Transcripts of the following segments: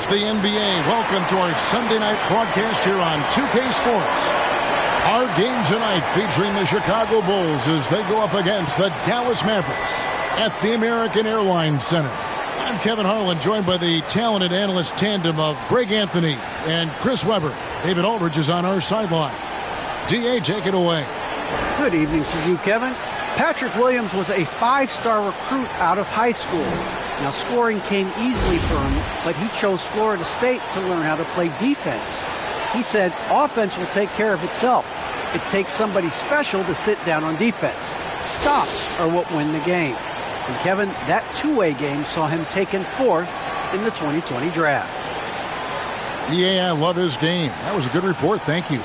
It's the NBA. Welcome to our Sunday night broadcast here on 2K Sports. Our game tonight featuring the Chicago Bulls as they go up against the Dallas Mavericks at the American Airlines Center. I'm Kevin Harlan, joined by the talented analyst tandem of Greg Anthony and Chris Webber. David Aldridge is on our sideline. D.A., take it away. Good evening to you, Kevin. Patrick Williams was a five-star recruit out of high school. Now, scoring came easily for him, but he chose Florida State to learn how to play defense. He said, offense will take care of itself. It takes somebody special to sit down on defense. Stops are what win the game. And Kevin, that two-way game saw him taken fourth in the 2020 draft. Yeah, I love his game. That was a good report. Thank you.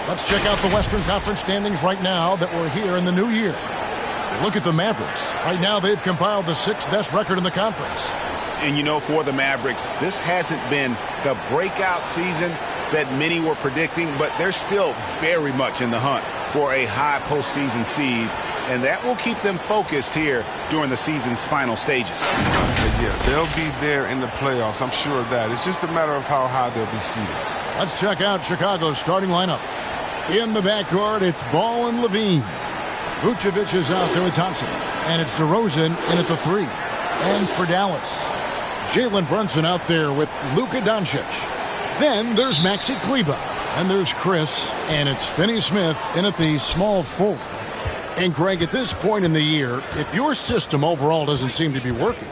Let's check out the Western Conference standings right now that we're here in the new year. Look at the Mavericks. Right now, they've compiled the sixth best record in the conference. And, you know, for the Mavericks, this hasn't been the breakout season that many were predicting, but they're still very much in the hunt for a high postseason seed, and that will keep them focused here during the season's final stages. Yeah, they'll be there in the playoffs. I'm sure of that. It's just a matter of how high they'll be seeded. Let's check out Chicago's starting lineup. In the backcourt, it's Ball and Levine. Vucevic is out there with Thompson. And it's DeRozan in at the three. And for Dallas, Jalen Brunson out there with Luka Doncic. Then there's Maxi Kleber. And there's Chris. And it's Finney Smith in at the small forward. And Greg, at this point in the year, if your system overall doesn't seem to be working,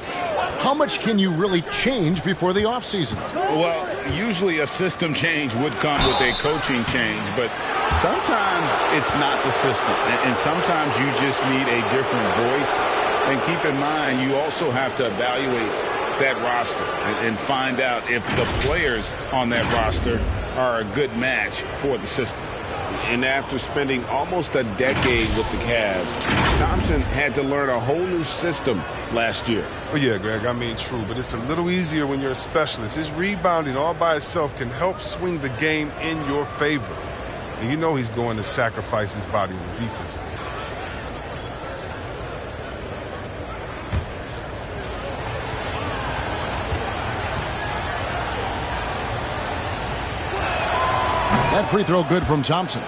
how much can you really change before the offseason? Well, usually a system change would come with a coaching change, but sometimes it's not the system, and sometimes you just need a different voice. And keep in mind, you also have to evaluate that roster and find out if the players on that roster are a good match for the system. And after spending almost a decade with the Cavs, Thompson had to learn a whole new system last year. Well, yeah, Greg, I mean, true, but it's a little easier when you're a specialist. His rebounding all by itself can help swing the game in your favor. And you know he's going to sacrifice his body on the defensive end. That free throw good from Thompson.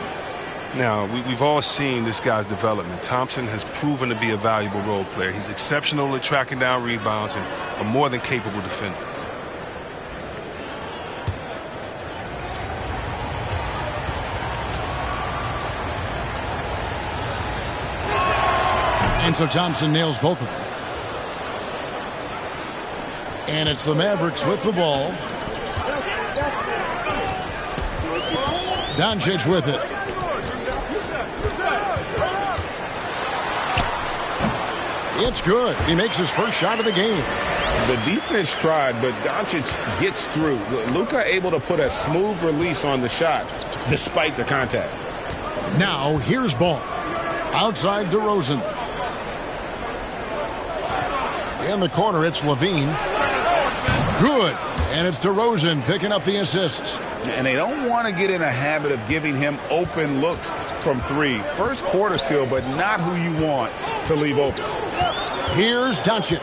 Now, we've all seen this guy's development. Thompson has proven to be a valuable role player. He's exceptional at tracking down rebounds and a more than capable defender. And so Thompson nails both of them. And it's the Mavericks with the ball. Doncic with it. It's good. He makes his first shot of the game. The defense tried, but Doncic gets through. Luka able to put a smooth release on the shot despite the contact. Now here's Ball. Outside DeRozan. In the corner, it's Levine. Good. And it's DeRozan picking up the assists. And they don't want to get in a habit of giving him open looks from three. First quarter still, but not who you want to leave open. Here's Doncic.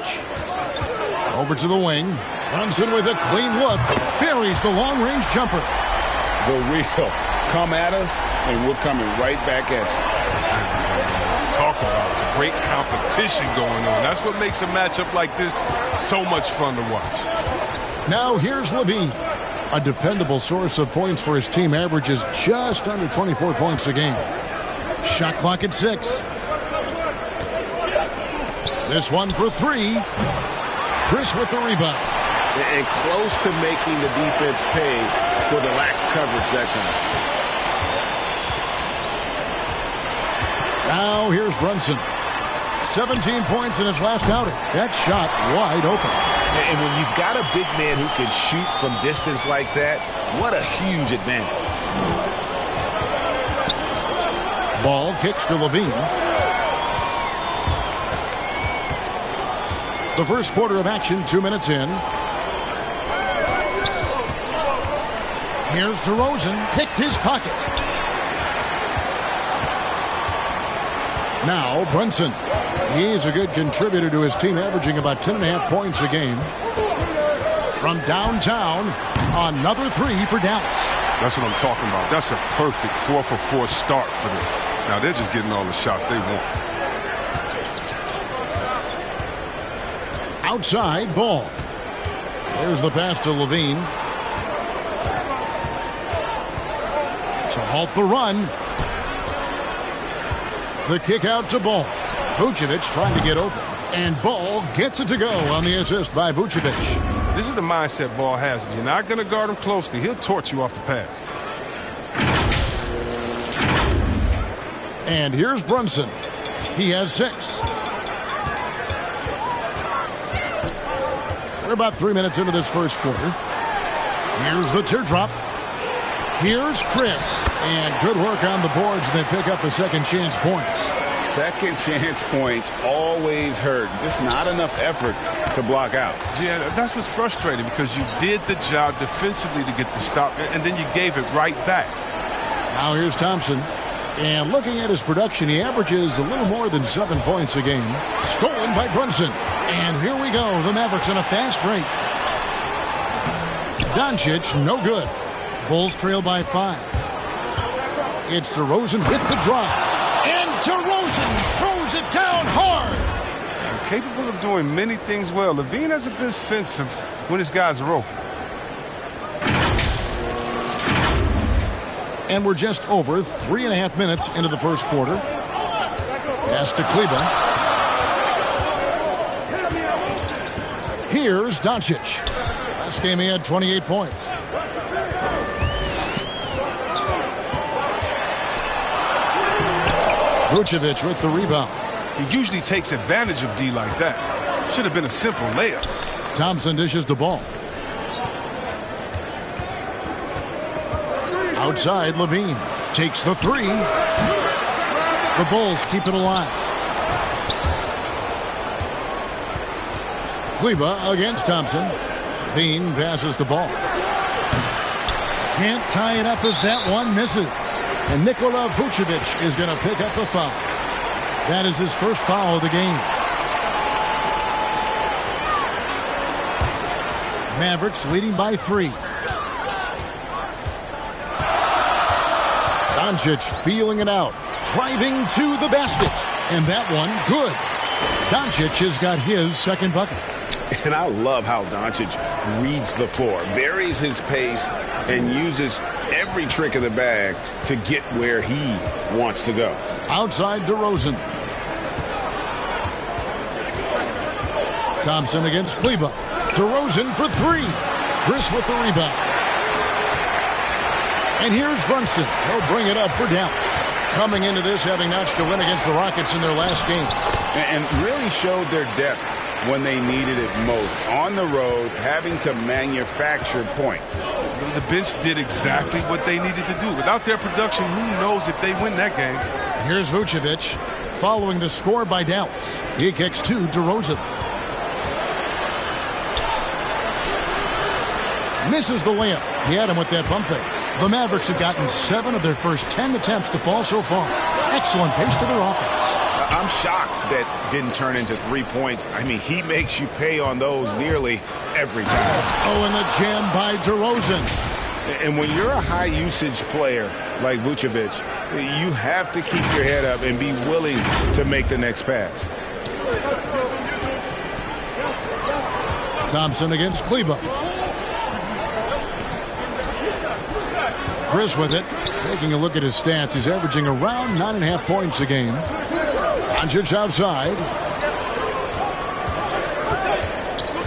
Over to the wing. Brunson with a clean look. Buries the long-range jumper. The real. Come at us, and we're coming right back at you. Let's talk about the great competition going on. That's what makes a matchup like this so much fun to watch. Now here's Levine. A dependable source of points for his team, averages just under 24 points a game. Shot clock at 6. This one for 3. Chris with the rebound. And close to making the defense pay for the lax coverage that time. Now here's Brunson. 17 points in his last outing. That shot wide open. And when you've got a big man who can shoot from distance like that, what a huge advantage. Ball kicks to Levine. The first quarter of action, 2 minutes in. Here's DeRozan, picked his pocket. Now Brunson. He's a good contributor to his team, averaging about 10.5 points a game. From downtown, another three for Dallas. That's what I'm talking about. That's a perfect 4-for-4 start for them. Now they're just getting all the shots they want. Outside ball. There's the pass to Levine. To halt the run. The kick out to Ball. Vucevic trying to get open. And Ball gets it to go on the assist by Vucevic. This is the mindset Ball has. If you're not going to guard him closely, he'll torch you off the pass. And here's Brunson. He has 6. We're about 3 minutes into this first quarter. Here's the teardrop. Here's Chris. And good work on the boards. They pick up the second chance points. Second chance points always hurt. Just not enough effort to block out. Yeah, that's what's frustrating because you did the job defensively to get the stop, and then you gave it right back. Now here's Thompson. And looking at his production, he averages a little more than 7 points a game. Stolen by Brunson. And here we go. The Mavericks on a fast break. Doncic, no good. Bulls trail by 5. It's DeRozan with the drive. And DeRozan throws it down hard. Capable of doing many things well. Levine has a good sense of when his guys are open. And we're just over 3.5 minutes into the first quarter. Pass to Kleber. Here's Doncic. Last game he had 28 points. Vucevic with the rebound. He usually takes advantage of D like that. Should have been a simple layup. Thompson dishes the ball. Outside, Levine takes the 3. The Bulls keep it alive. Kleber against Thompson. Levine passes the ball. Can't tie it up as that one misses. And Nikola Vucevic is going to pick up the foul. That is his first foul of the game. Mavericks leading by 3. Doncic feeling it out. Driving to the basket. And that one, good. Doncic has got his second bucket. And I love how Doncic reads the floor, varies his pace, and uses every trick of the bag to get where he wants to go. Outside DeRozan. Thompson against Kleber. DeRozan for 3. Chris with the rebound. And here's Brunson. He'll bring it up for Dallas. Coming into this having notched a win against the Rockets in their last game. And really showed their depth when they needed it most. On the road, having to manufacture points. The bench did exactly what they needed to do. Without their production, who knows if they win that game. Here's Vucevic following the score by Dallas. He kicks to DeRozan. Misses the layup. He had him with that pump fake. The Mavericks have gotten 7 of their first 10 attempts to fall so far. Excellent pace to their offense. I'm shocked that didn't turn into 3 points. I mean, he makes you pay on those nearly every time. Oh, and the jam by DeRozan. And when you're a high-usage player like Vucevic, you have to keep your head up and be willing to make the next pass. Thompson against Kleber. Chris with it. Taking a look at his stats, he's averaging around 9.5 points a game. Doncic outside.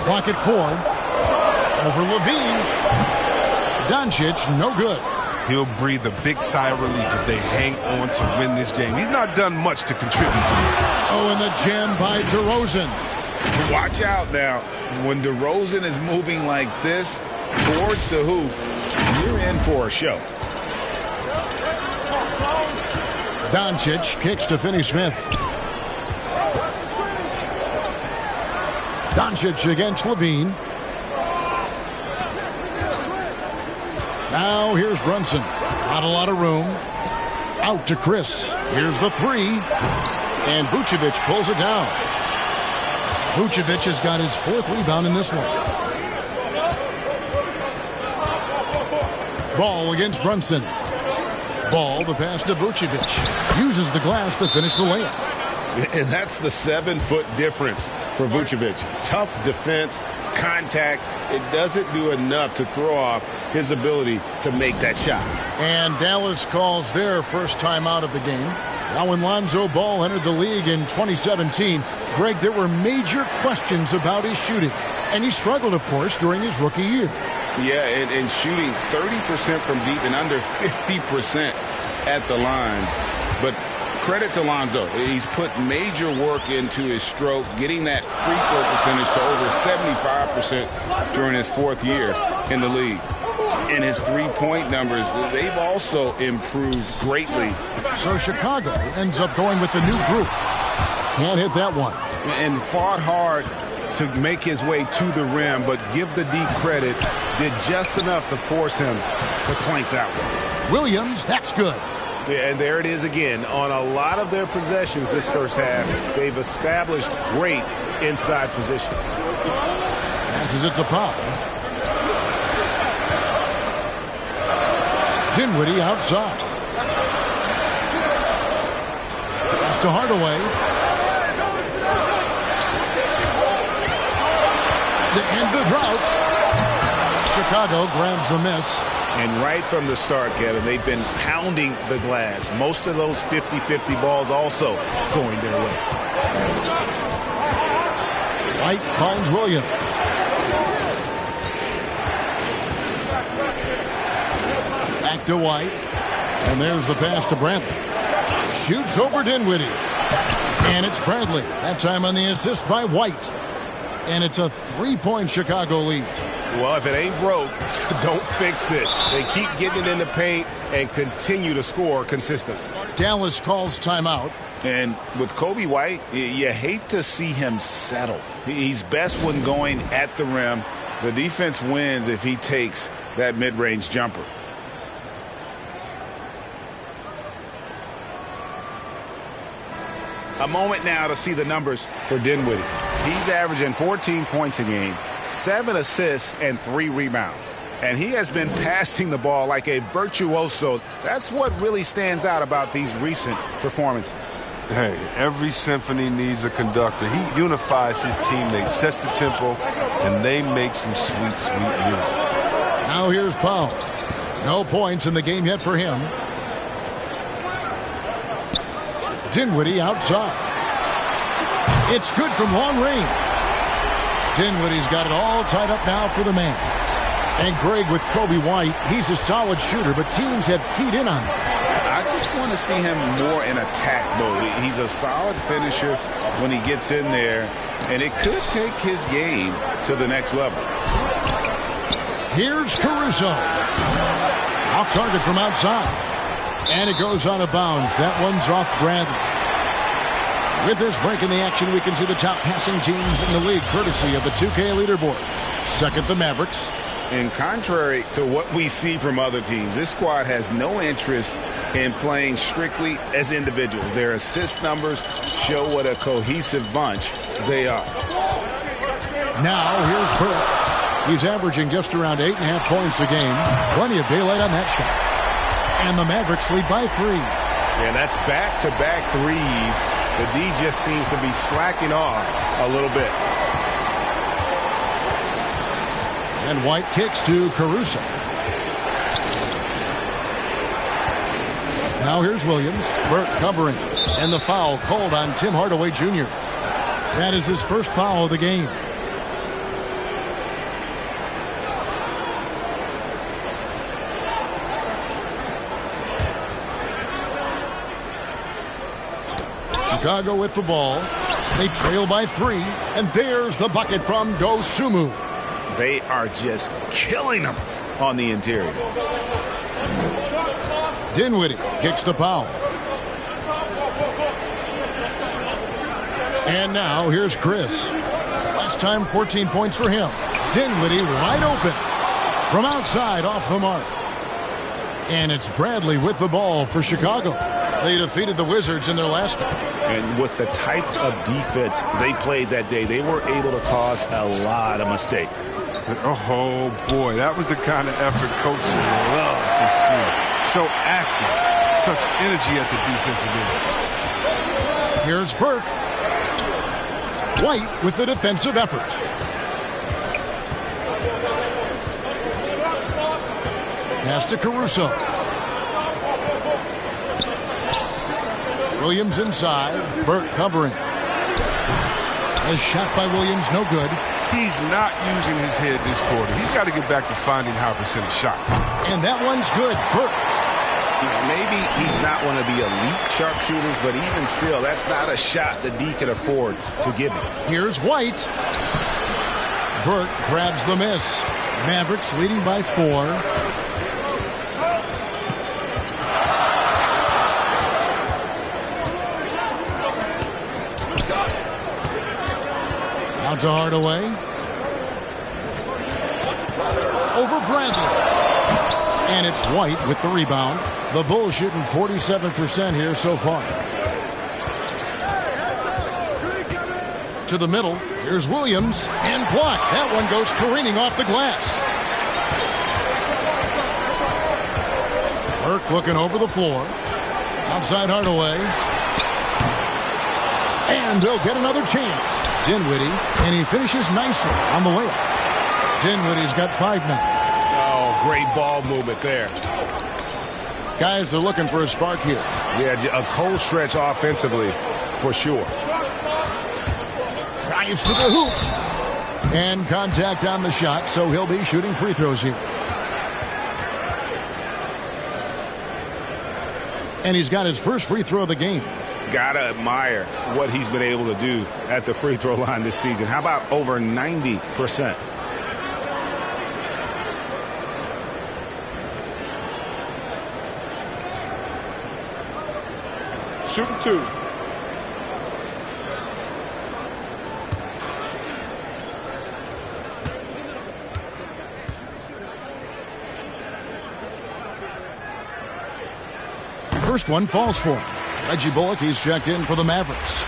Clock at 4. Over Levine. Doncic, no good. He'll breathe a big sigh of relief if they hang on to win this game. He's not done much to contribute to it. Oh, and the jam by DeRozan. Watch out now. When DeRozan is moving like this towards the hoop, you're in for a show. Doncic kicks to Finney-Smith. Doncic against Levine. Now here's Brunson. Not a lot of room. Out to Chris. Here's the 3. And Vucevic pulls it down. Vucevic has got his 4th rebound in this one. Ball against Brunson. Ball, the pass to Vucevic. Uses the glass to finish the layup. And that's the 7-foot difference for Vucevic. Tough defense, contact. It doesn't do enough to throw off his ability to make that shot. And Dallas calls their first time out of the game. Now when Lonzo Ball entered the league in 2017, Greg, there were major questions about his shooting. And he struggled, of course, during his rookie year. Yeah, and shooting 30% from deep and under 50% at the line. But credit to Lonzo. He's put major work into his stroke, getting that free throw percentage to over 75% during his 4th year in the league. And his three-point numbers, they've also improved greatly. So Chicago ends up going with the new group. Can't hit that one. And fought hard to make his way to the rim, but give the D credit, did just enough to force him to clank that one. Williams, that's good. Yeah, and there it is again. On a lot of their possessions this first half, they've established great inside position. Passes it to Powell. Dinwiddie outside. Pass to Hardaway. To end the drought. Chicago grabs the miss. And right from the start, Kevin, they've been pounding the glass. Most of those 50-50 balls also going their way. White finds Williams. Back to White. And there's the pass to Bradley. Shoots over Dinwiddie. And it's Bradley. That time on the assist by White. And it's a 3-point Chicago lead. Well, if it ain't broke, don't fix it. They keep getting it in the paint and continue to score consistently. Dallas calls timeout. And with Kobe White, you hate to see him settle. He's best when going at the rim. The defense wins if he takes that mid-range jumper. A moment now to see the numbers for Dinwiddie. He's averaging 14 points a game, 7 assists, and 3 rebounds. And he has been passing the ball like a virtuoso. That's what really stands out about these recent performances. Hey, every symphony needs a conductor. He unifies his teammates, sets the tempo, and they make some sweet, sweet music. Now here's Powell. No points in the game yet for him. Dinwiddie outside. It's good from long range. Dinwiddie's got it all tied up now for the Mavs. And Greg, with Kobe White, he's a solid shooter, but teams have keyed in on him. I just want to see him more in attack mode. He's a solid finisher when he gets in there, and it could take his game to the next level. Here's Caruso. Off target from outside. And it goes out of bounds. That one's off Bradley. With this break in the action, we can see the top passing teams in the league, courtesy of the 2K leaderboard. Second, the Mavericks. And contrary to what we see from other teams, this squad has no interest in playing strictly as individuals. Their assist numbers show what a cohesive bunch they are. Now, here's Burke. He's averaging just around 8.5 points a game. Plenty of daylight on that shot. And the Mavericks lead by 3. And that's back-to-back threes. The D just seems to be slacking off a little bit. And White kicks to Caruso. Now here's Williams. Burke covering. And the foul called on Tim Hardaway Jr. That is his first foul of the game. Chicago with the ball. They trail by 3. And there's the bucket from Dosunmu. They are just killing them on the interior. Dinwiddie kicks to Powell. And now here's Chris. Last time 14 points for him. Dinwiddie wide open. From outside off the mark. And it's Bradley with the ball for Chicago. They defeated the Wizards in their last game. And with the type of defense they played that day, they were able to cause a lot of mistakes. Oh, boy, that was the kind of effort coaches love to see. So active, such energy at the defensive end. Here's Burke. White with the defensive effort. Pass to Caruso. Williams inside. Burke covering. A shot by Williams, no good. He's not using his head this quarter. He's got to get back to finding high percentage shots. And that one's good. Burke. Maybe he's not one of the elite sharpshooters, but even still, that's not a shot that D can afford to give him. Here's White. Burke grabs the miss. Mavericks leading by 4. Out to Hardaway. Over Bradley. And it's White with the rebound. The Bulls shooting 47% here so far. To the middle. Here's Williams. And blocked. That one goes careening off the glass. Burke looking over the floor. Outside Hardaway. And they'll get another chance. Dinwiddie, and he finishes nicely on the layup. Dinwiddie's got 5 now. Oh, great ball movement there. Guys, they're looking for a spark here. Yeah, a cold stretch offensively, for sure. Drives to the hoop. And contact on the shot, so he'll be shooting free throws here. And he's got his first free throw of the game. Gotta admire what he's been able to do at the free throw line this season. How about over 90%? Shooting 2. First one falls for him. Reggie Bullock, he's checked in for the Mavericks.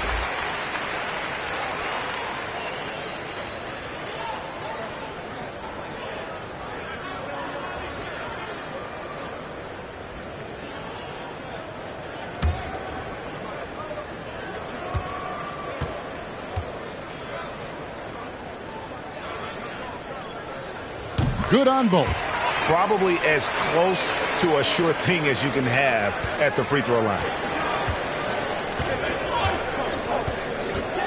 Good on both. Probably as close to a sure thing as you can have at the free throw line.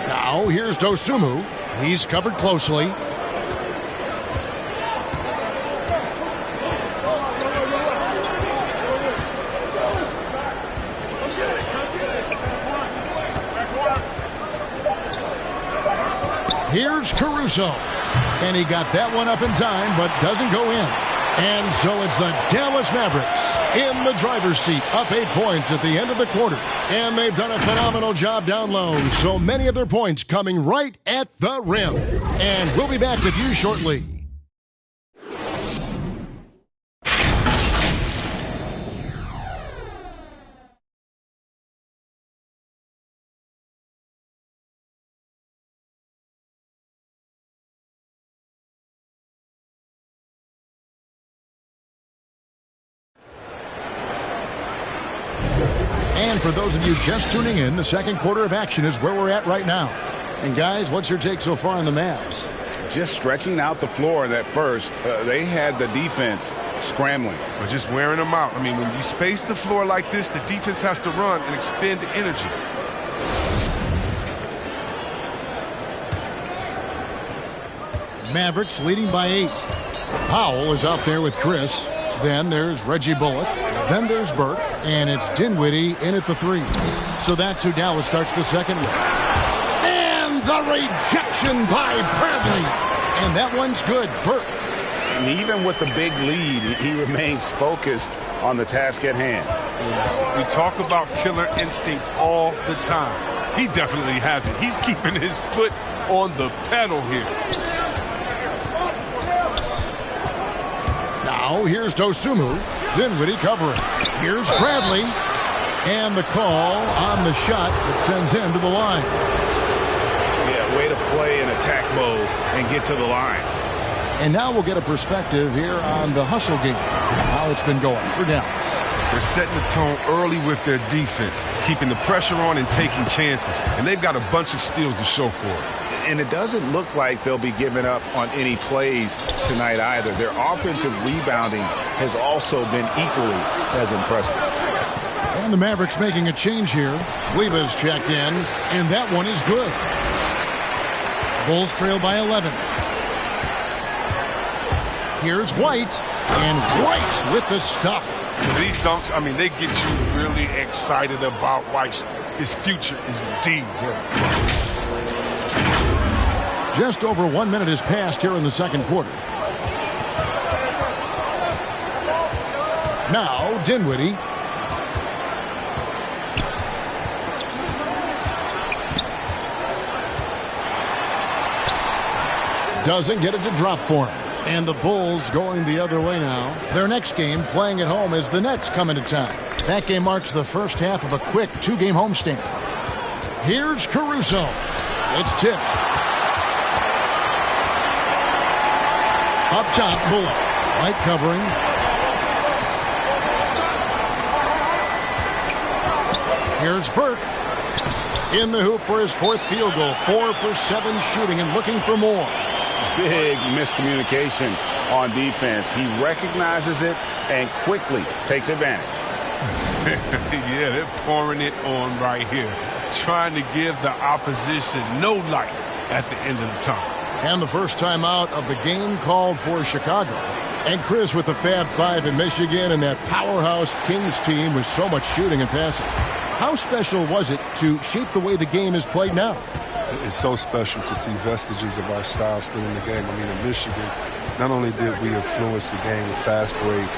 Now here's Dosunmu. He's covered closely. Here's Caruso. And he got that one up in time, but doesn't go in. And so it's the Dallas Mavericks in the driver's seat, up 8 points at the end of the quarter. And they've done a phenomenal job down low. So many of their points coming right at the rim. And we'll be back with you shortly. And for those of you just tuning in, the second quarter of action is where we're at right now. And guys, what's your take so far on the Mavs? Just stretching out the floor at first. They had the defense scrambling. Or just wearing them out. I mean, when you space the floor like this, the defense has to run and expend energy. Mavericks leading by 8. Powell is out there with Chris. Then there's Reggie Bullock. Then there's Burke. And it's Dinwiddie in at the 3. So that's who Dallas starts the second with. And the rejection by Bradley. And that one's good. Burke. And even with the big lead, he remains focused on the task at hand. We talk about killer instinct all the time. He definitely has it. He's keeping his foot on the pedal here. Now here's Dosunmu. Dinwiddie covering. Here's Bradley. And the call on the shot that sends him to the line. Yeah, way to play in attack mode and get to the line. And now we'll get a perspective here on the hustle game, how it's been going for Dallas. They're setting the tone early with their defense, keeping the pressure on and taking chances. And they've got a bunch of steals to show for it. And it doesn't look like they'll be giving up on any plays tonight either. Their offensive rebounding has also been equally as impressive. And the Mavericks making a change here. Kleba's checked in, and that one is good. Bulls trail by 11. Here's White, and White with the stuff. These dunks, I mean, they get you really excited about White. His future is indeed very bright. Just over 1 minute has passed here in the second quarter. Now, Dinwiddie. Doesn't get it to drop for him. And the Bulls going the other way now. Their next game playing at home as the Nets come into town. That game marks the first half of a quick two-game homestand. Here's Caruso. It's tipped. Up top, Bullock. White covering. Here's Burke. In the hoop for his fourth field goal. 4 for 7 shooting and looking for more. Big miscommunication on defense. He recognizes it and quickly takes advantage. Yeah, they're pouring it on right here. Trying to give the opposition no light at the end of the tunnel. And the first time out of the game called for Chicago. And Chris with the Fab Five in Michigan and that powerhouse Kings team with so much shooting and passing. How special was it to shape the way the game is played now? It's so special to see vestiges of our style still in the game. I mean, in Michigan, not only did we influence the game with fast break,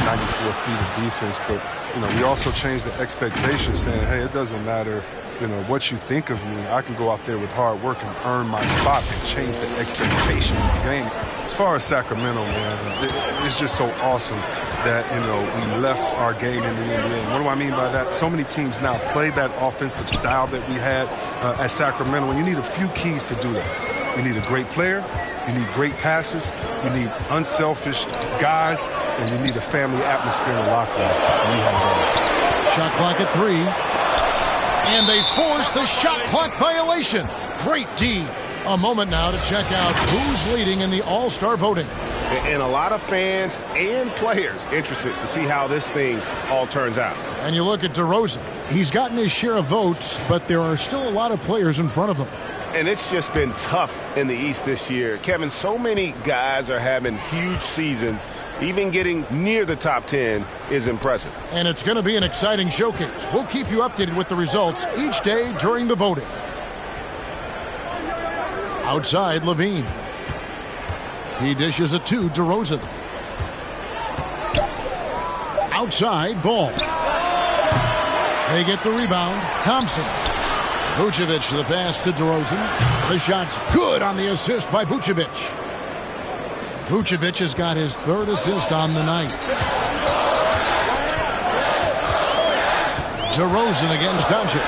94 feet of defense, but, you know, we also changed the expectations saying, hey, it doesn't matter, you know, what you think of me. I can go out there with hard work and earn my spot and change the expectation of the game. As far as Sacramento, man, it's just so awesome that, you know, we left our game in the NBA. And what do I mean by that? So many teams now play that offensive style that we had at Sacramento, and you need a few keys to do that. You need a great player, you need great passers, you need unselfish guys, and you need a family atmosphere in the locker room. And we have that. Shot clock at 3. And they force the shot clock violation. Great D. A moment now to check out who's leading in the All-Star voting. And a lot of fans and players interested to see how this thing all turns out. And you look at DeRozan. He's gotten his share of votes, but there are still a lot of players in front of him. And it's just been tough in the East this year. Kevin, so many guys are having huge seasons. Even getting near the top 10 is impressive. And it's going to be an exciting showcase. We'll keep you updated with the results each day during the voting. Outside, Levine. He dishes it to DeRozan. Outside, Ball. They get the rebound. Thompson. Vucevic the pass to DeRozan. The shot's good on the assist by Vucevic. Vucevic has got his third assist on the night. DeRozan against Doncic.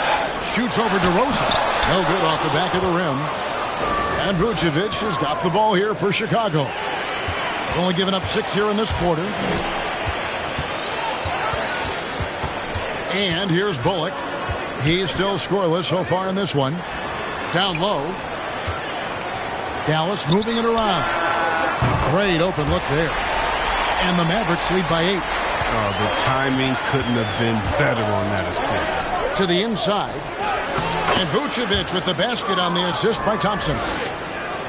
Shoots over DeRozan. No good off the back of the rim. And Vucevic has got the ball here for Chicago. Only giving up 6 here in this quarter. And here's Bullock. He's still scoreless so far in this one. Down low. Dallas moving it around. Great open look there. And the Mavericks lead by 8. Oh, the timing couldn't have been better on that assist. To the inside. And Vucevic with the basket on the assist by Thompson.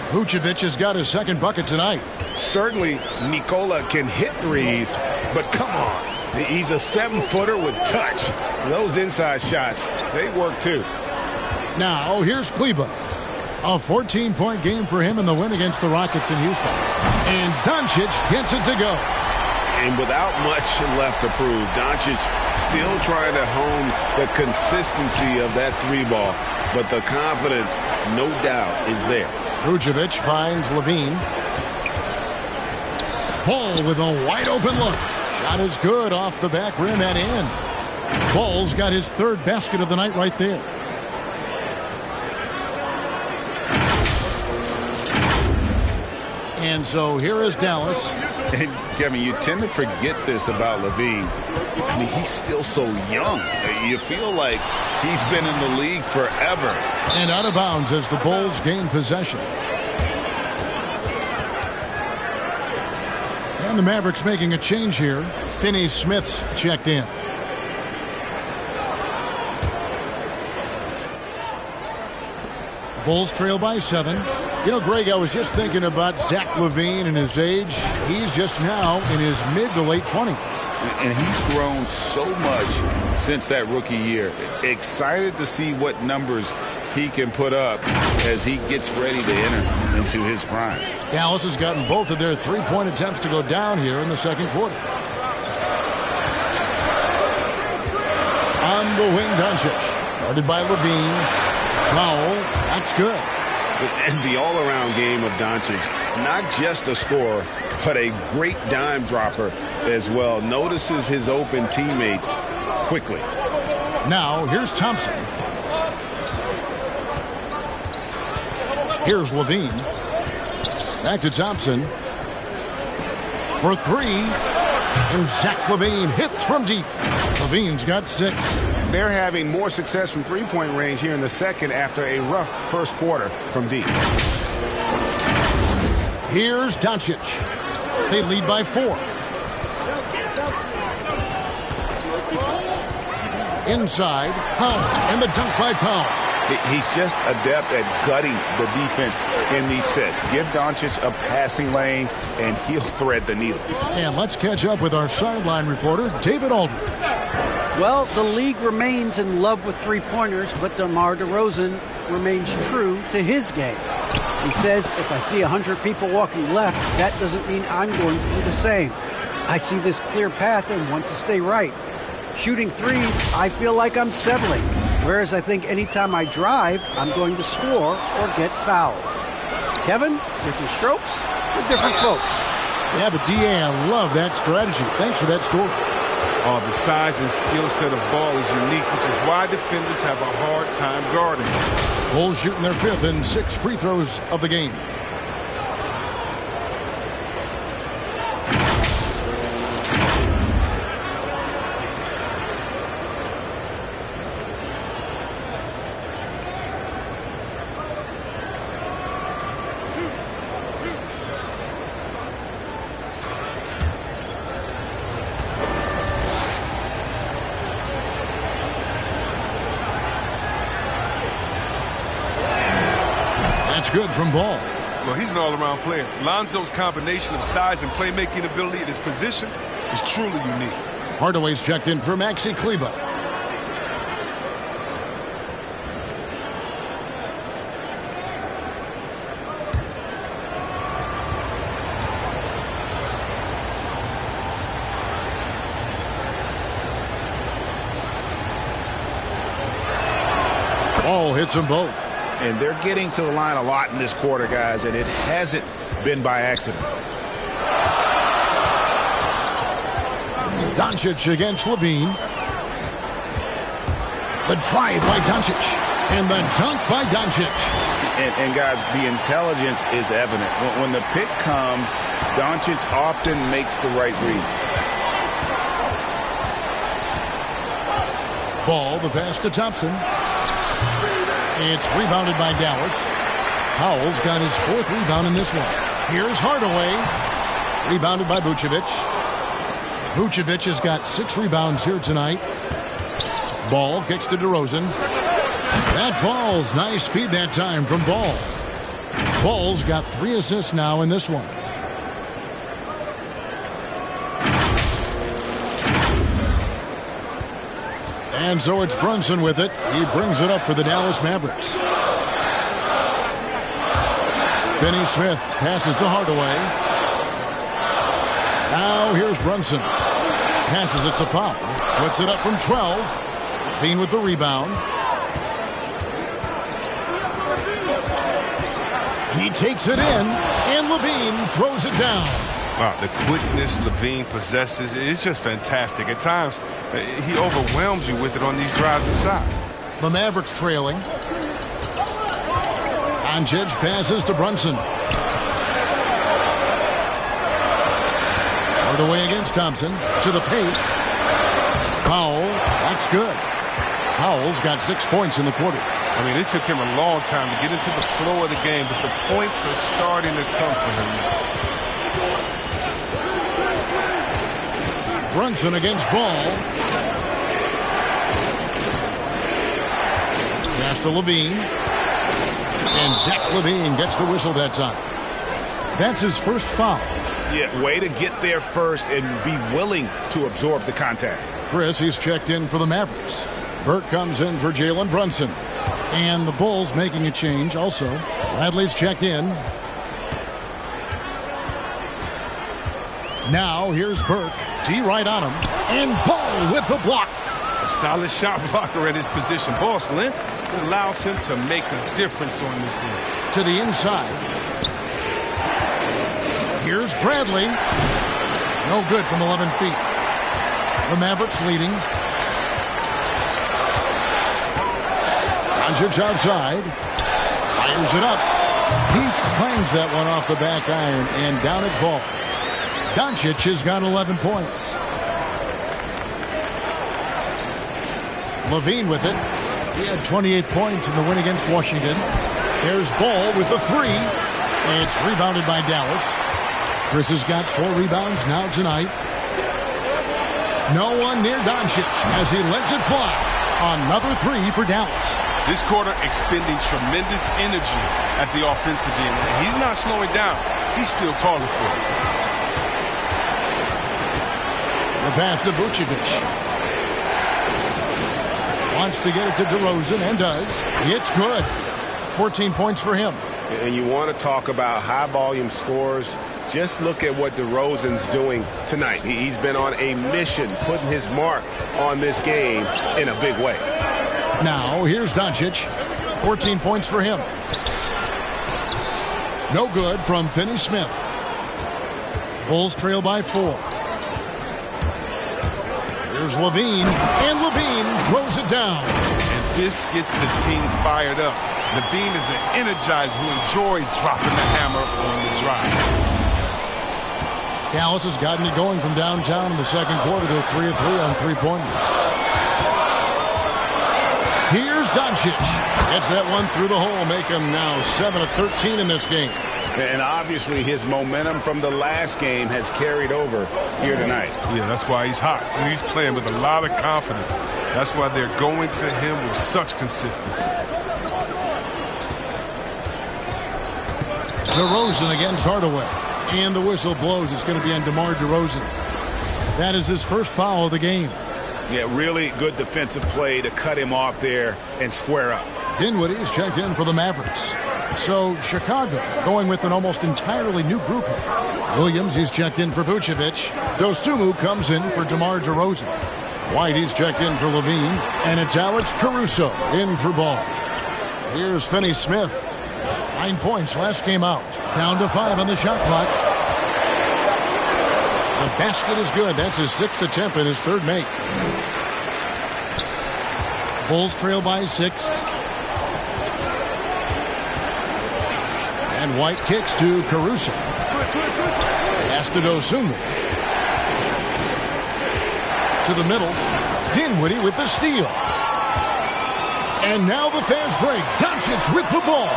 Vucevic has got his second bucket tonight. Certainly, Nikola can hit threes, but come on. He's a 7-footer with touch. Those inside shots, they work too. Now, here's Kleber. A 14-point game for him in the win against the Rockets in Houston. And Doncic gets it to go. And without much left to prove, Doncic still trying to hone the consistency of that three ball. But the confidence, no doubt, is there. Vucevic finds Levine. Ball with a wide open look. Shot is good off the back rim and in. Ball's got his third basket of the night right there. And so here is Dallas. And Kevin, you tend to forget this about Levine. I mean, he's still so young. You feel like he's been in the league forever. And out of bounds as the Bulls gain possession. And the Mavericks making a change here. Finney Smith's checked in. Bulls trail by 7. You know, Greg, I was just thinking about Zach LaVine and his age. He's just now in his mid to late 20s. And he's grown so much since that rookie year. Excited to see what numbers he can put up as he gets ready to enter into his prime. Dallas has gotten both of their three-point attempts to go down here in the second quarter. On the wing, Doncic. Guarded by LaVine. Powell, that's good. And the all-around game of Doncic, not just a scorer, but a great dime dropper as well. Notices his open teammates quickly. Now, here's Thompson. Here's LaVine. Back to Thompson. For 3. And Zach LaVine hits from deep. LaVine's got 6. They're having more success from three-point range here in the second after a rough first quarter from deep. Here's Doncic. They lead by 4. Inside, Powell, and the dunk by Powell. He's just adept at gutting the defense in these sets. Give Doncic a passing lane, and he'll thread the needle. And let's catch up with our sideline reporter, David Aldridge. Well, the league remains in love with three-pointers, but DeMar DeRozan remains true to his game. He says, if I see 100 people walking left, that doesn't mean I'm going to do the same. I see this clear path and want to stay right. Shooting threes, I feel like I'm settling. Whereas I think anytime I drive, I'm going to score or get fouled. Kevin, different strokes for different folks. Yeah, but D.A., I love that strategy. Thanks for that story. The size and skill set of Ball is unique, which is why defenders have a hard time guarding. Bulls shooting their 5th and 6th free throws of the game. Good from Ball. Well, he's an all-around player. Lonzo's combination of size and playmaking ability at his position is truly unique. Hardaway's checked in for Maxi Kleba. Ball hits them both. And they're getting to the line a lot in this quarter, guys, and it hasn't been by accident. Doncic against LaVine. The drive by Doncic. And the dunk by Doncic. And guys, the intelligence is evident. When the pick comes, Doncic often makes the right read. Ball, the pass to Thompson. It's rebounded by Dallas. Powell's got his 4th rebound in this one. Here's Hardaway. Rebounded by Vucevic. Vucevic has got 6 rebounds here tonight. Ball kicks to DeRozan. That falls. Nice feed that time from Ball. Ball's got 3 assists now in this one. And so it's Brunson with it. He brings it up for the Dallas Mavericks. Finney Smith passes to Hardaway. Now here's Brunson. Passes it to Powell. Puts it up from 12. Bean with the rebound. He takes it in, and LaVine throws it down. Wow, the quickness LaVine possesses is just fantastic. At times, he overwhelms you with it on these drives inside. The Mavericks trailing. Doncic passes to Brunson. Hard away against Thompson. To the paint. Powell. That's good. Powell's got 6 points in the quarter. I mean, it took him a long time to get into the flow of the game, but the points are starting to come for him. Brunson against Ball. Pass to Levine. And Zach Levine gets the whistle that time. That's his first foul. Yeah, way to get there first and be willing to absorb the contact. Chris, he's checked in for the Mavericks. Burke comes in for Jalen Brunson. And the Bulls making a change also. Bradley's checked in. Now here's Burke. D right on him. And Ball with the block. A solid shot blocker at his position. Ball's length allows him to make a difference on this end. To the inside. Here's Bradley. No good from 11 feet. The Mavericks leading. Doncic outside. Fires it up. He clangs that one off the back iron, and down it falls. Doncic has got 11 points. Levine with it. He had 28 points in the win against Washington. There's Ball with the three. And it's rebounded by Dallas. Chris has got 4 rebounds now tonight. No one near Doncic as he lets it fly. Another 3 for Dallas. This quarter expending tremendous energy at the offensive end. And he's not slowing down. He's still calling for it. The pass to Vucevic. Wants to get it to DeRozan and does. It's good. 14 points for him. And you want to talk about high-volume scores. Just look at what DeRozan's doing tonight. He's been on a mission, putting his mark on this game in a big way. Now, here's Doncic. 14 points for him. No good from Finney-Smith. Bulls trail by 4. Here's Levine, and Levine throws it down. And this gets the team fired up. Levine is an energizer who enjoys dropping the hammer on the drive. Dallas has gotten it going from downtown in the second quarter. They're 3 of 3 on three-pointers. Here's Doncic. Gets that one through the hole, make him now 7 of 13 in this game. And obviously his momentum from the last game has carried over here tonight. Yeah, that's why he's hot. He's playing with a lot of confidence. That's why they're going to him with such consistency. DeRozan against Hardaway. And the whistle blows. It's going to be on DeMar DeRozan. That is his first foul of the game. Yeah, really good defensive play to cut him off there and square up. Dinwiddie's checked in for the Mavericks. So Chicago going with an almost entirely new group here. Williams, he's checked in for Vucevic. Dosunmu comes in for DeMar DeRozan. White, he's checked in for Levine. And it's Alex Caruso in for Ball. Here's Finney-Smith. 9 points last game out. Down to 5 on the shot clock. The basket is good. That's his 6th attempt and his 3rd make. Bulls trail by 6. And White kicks to Caruso. Pass to Dosunmu. To the middle. Dinwiddie with the steal. And now the fast break. Doncic with the ball.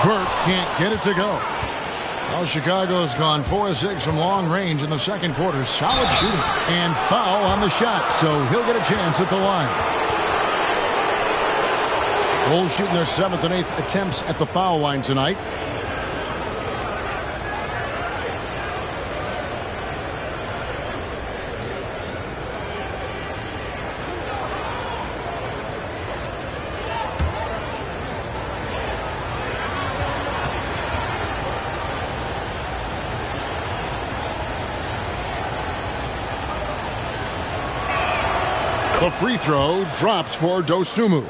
Burke can't get it to go. Well, Chicago's gone 4 of 6 from long range in the second quarter. Solid shooting. And foul on the shot, so he'll get a chance at the line. Bulls shooting their 7th and 8th attempts at the foul line tonight. The free throw drops for Dosunmu.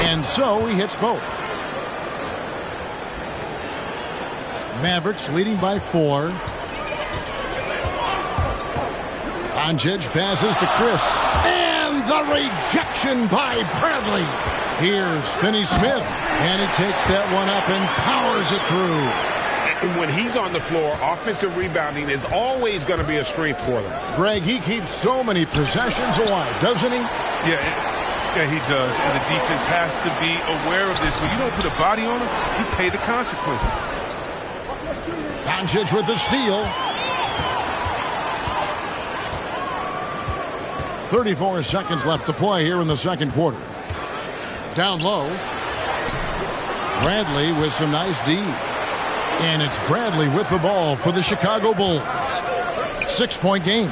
And so he hits both. Mavericks leading by 4. Doncic passes to Chris. And the rejection by Bradley. Here's Finney Smith. And he takes that one up and powers it through. And when he's on the floor, offensive rebounding is always going to be a strength for them. Greg, he keeps so many possessions alive, doesn't he? Yeah, he does. And the defense has to be aware of this. When you don't put a body on him, you pay the consequences. Doncic with the steal. 34 seconds left to play here in the second quarter. Down low. Bradley with some nice D. And it's Bradley with the ball for the Chicago Bulls. 6-point game.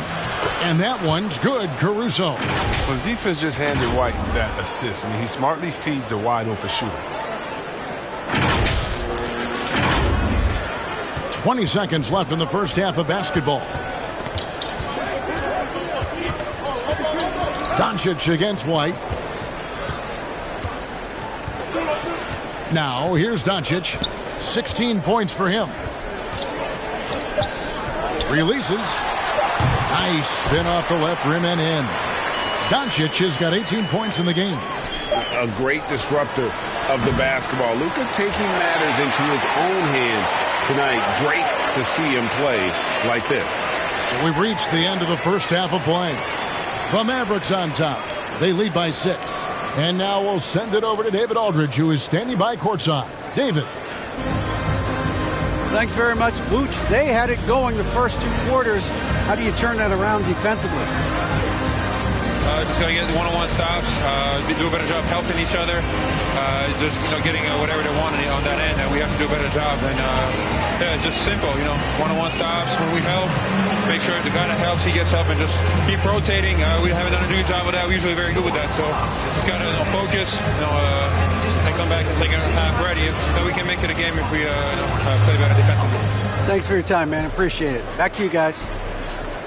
And that one's good, Caruso. Well, the defense just handed White that assist. I mean, he smartly feeds a wide-open shooter. 20 seconds left in the first half of basketball. Doncic against White. Now, here's Doncic. 16 points for him. Releases. Nice spin off the left rim and in. Doncic has got 18 points in the game. A great disruptor of the basketball. Luka taking matters into his own hands tonight. Great to see him play like this. So we've reached the end of the first half of play. The Mavericks on top. They lead by 6. And now we'll send it over to David Aldridge, who is standing by courtside. David. Thanks very much, Booch. They had it going the first 2 quarters. How do you turn that around defensively? Just got to get one-on-one stops, do a better job helping each other, just getting whatever they want on that end, and we have to do a better job. And yeah, it's just simple, one-on-one stops when we help. Make sure the guy that helps, he gets help, and just keep rotating. We haven't done a good job with that. We're usually very good with that, so just got to focus, and come back and take a half ready. Then we can make it a game if we play better defensively. Thanks for your time, man. Appreciate it. Back to you guys.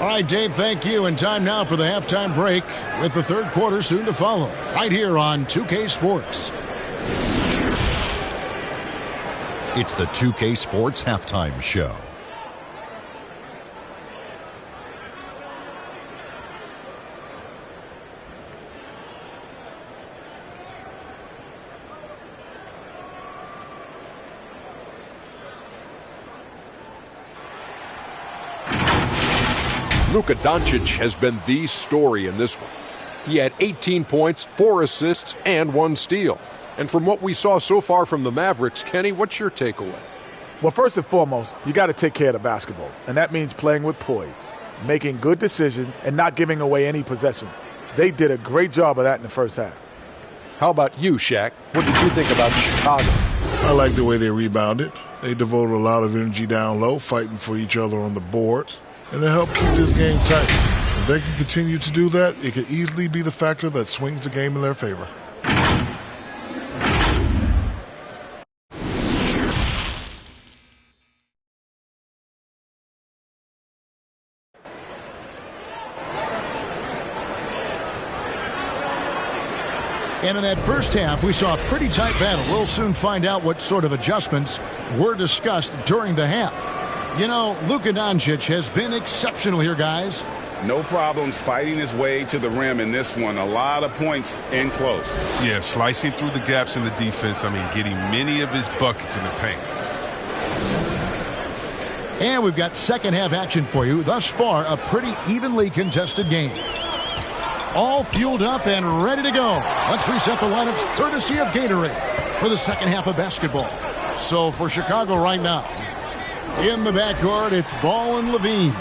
All right, Dave, thank you. And time now for the halftime break with the third quarter soon to follow. Right here on 2K Sports. It's the 2K Sports Halftime Show. Luka Doncic has been the story in this one. He had 18 points, 4 assists, and 1 steal. And from what we saw so far from the Mavericks, Kenny, what's your takeaway? Well, first and foremost, you got to take care of the basketball. And that means playing with poise, making good decisions, and not giving away any possessions. They did a great job of that in the first half. How about you, Shaq? What did you think about Chicago? I like the way they rebounded. They devoted a lot of energy down low, fighting for each other on the boards. And they help keep this game tight. If they can continue to do that, it could easily be the factor that swings the game in their favor. And in that first half, we saw a pretty tight battle. We'll soon find out what sort of adjustments were discussed during the half. Luka Doncic has been exceptional here, guys. No problems fighting his way to the rim in this one. A lot of points in close. Yeah, slicing through the gaps in the defense. Getting many of his buckets in the paint. And we've got second half action for you. Thus far, a pretty evenly contested game. All fueled up and ready to go. Let's reset the lineups courtesy of Gatorade for the second half of basketball. So for Chicago right now, in the backcourt, it's Ball and Levine.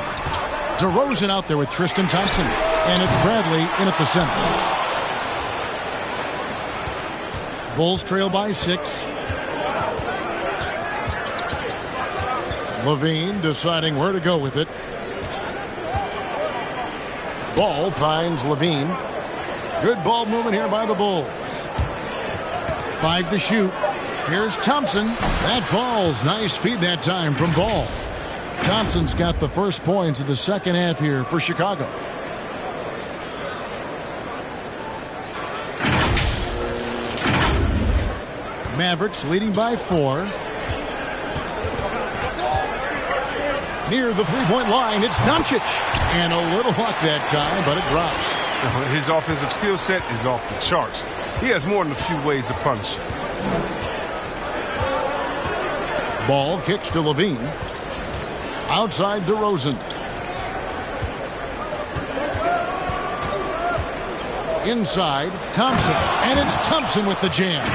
DeRozan out there with Tristan Thompson. And it's Bradley in at the center. Bulls trail by 6. Levine deciding where to go with it. Ball finds Levine. Good ball movement here by the Bulls. 5 to shoot. Here's Thompson. That falls. Nice feed that time from Ball. Thompson's got the first points of the second half here for Chicago. Mavericks leading by 4. Near the three-point line, it's Doncic. And a little luck that time, but it drops. His offensive skill set is off the charts. He has more than a few ways to punish it. Ball kicks to Levine. Outside DeRozan. Inside, Thompson. And it's Thompson with the jam.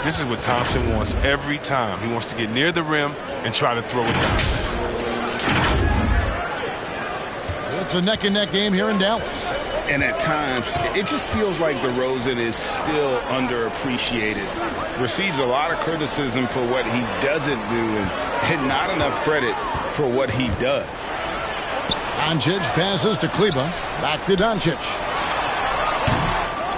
This is what Thompson wants every time. He wants to get near the rim and try to throw it down. It's a neck-and-neck game here in Dallas. And at times, it just feels like DeRozan is still underappreciated. Receives a lot of criticism for what he doesn't do and not enough credit for what he does. Doncic passes to Kleber. Back to Doncic.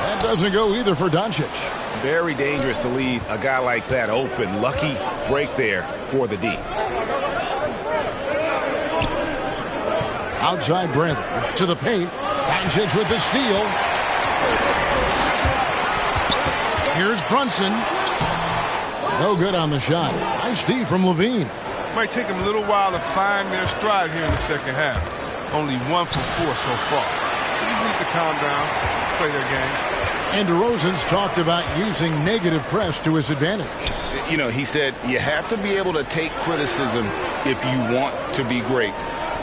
That doesn't go either for Doncic. Very dangerous to leave a guy like that open. Lucky break there for the D. Outside Bradley to the paint. Doncic with the steal. Here's Brunson. No good on the shot. Nice D from Levine. Might take him a little while to find their stride here in the second half. Only 1 for 4 so far. They just need to calm down, play their game. And DeRozan's talked about using negative press to his advantage. You know, he said you have to be able to take criticism if you want to be great.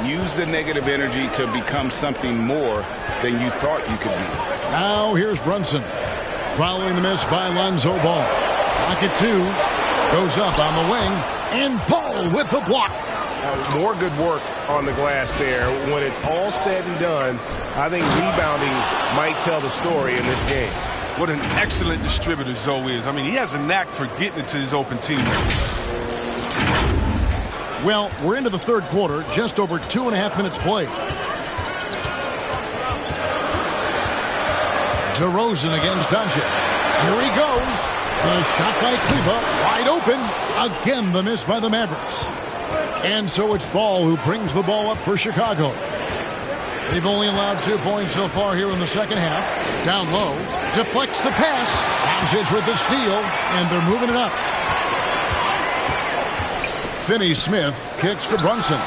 Use the negative energy to become something more than you thought you could be. Now here's Brunson. Following the miss by Lonzo Ball. Pocket 2. Goes up on the wing. And Ball with the block. More good work on the glass there. When it's all said and done, I think rebounding might tell the story in this game. What an excellent distributor Zoe is. I mean, he has a knack for getting it to his open teammates. Well, we're into the third quarter, just over 2.5 minutes played. DeRozan against Doncic. Here he goes. The shot by Kleber, wide open. Again, the miss by the Mavericks. And so it's Ball who brings the ball up for Chicago. They've only allowed 2 points so far here in the second half. Down low, deflects the pass. Doncic with the steal, and they're moving it up. Finney-Smith kicks to Brunson.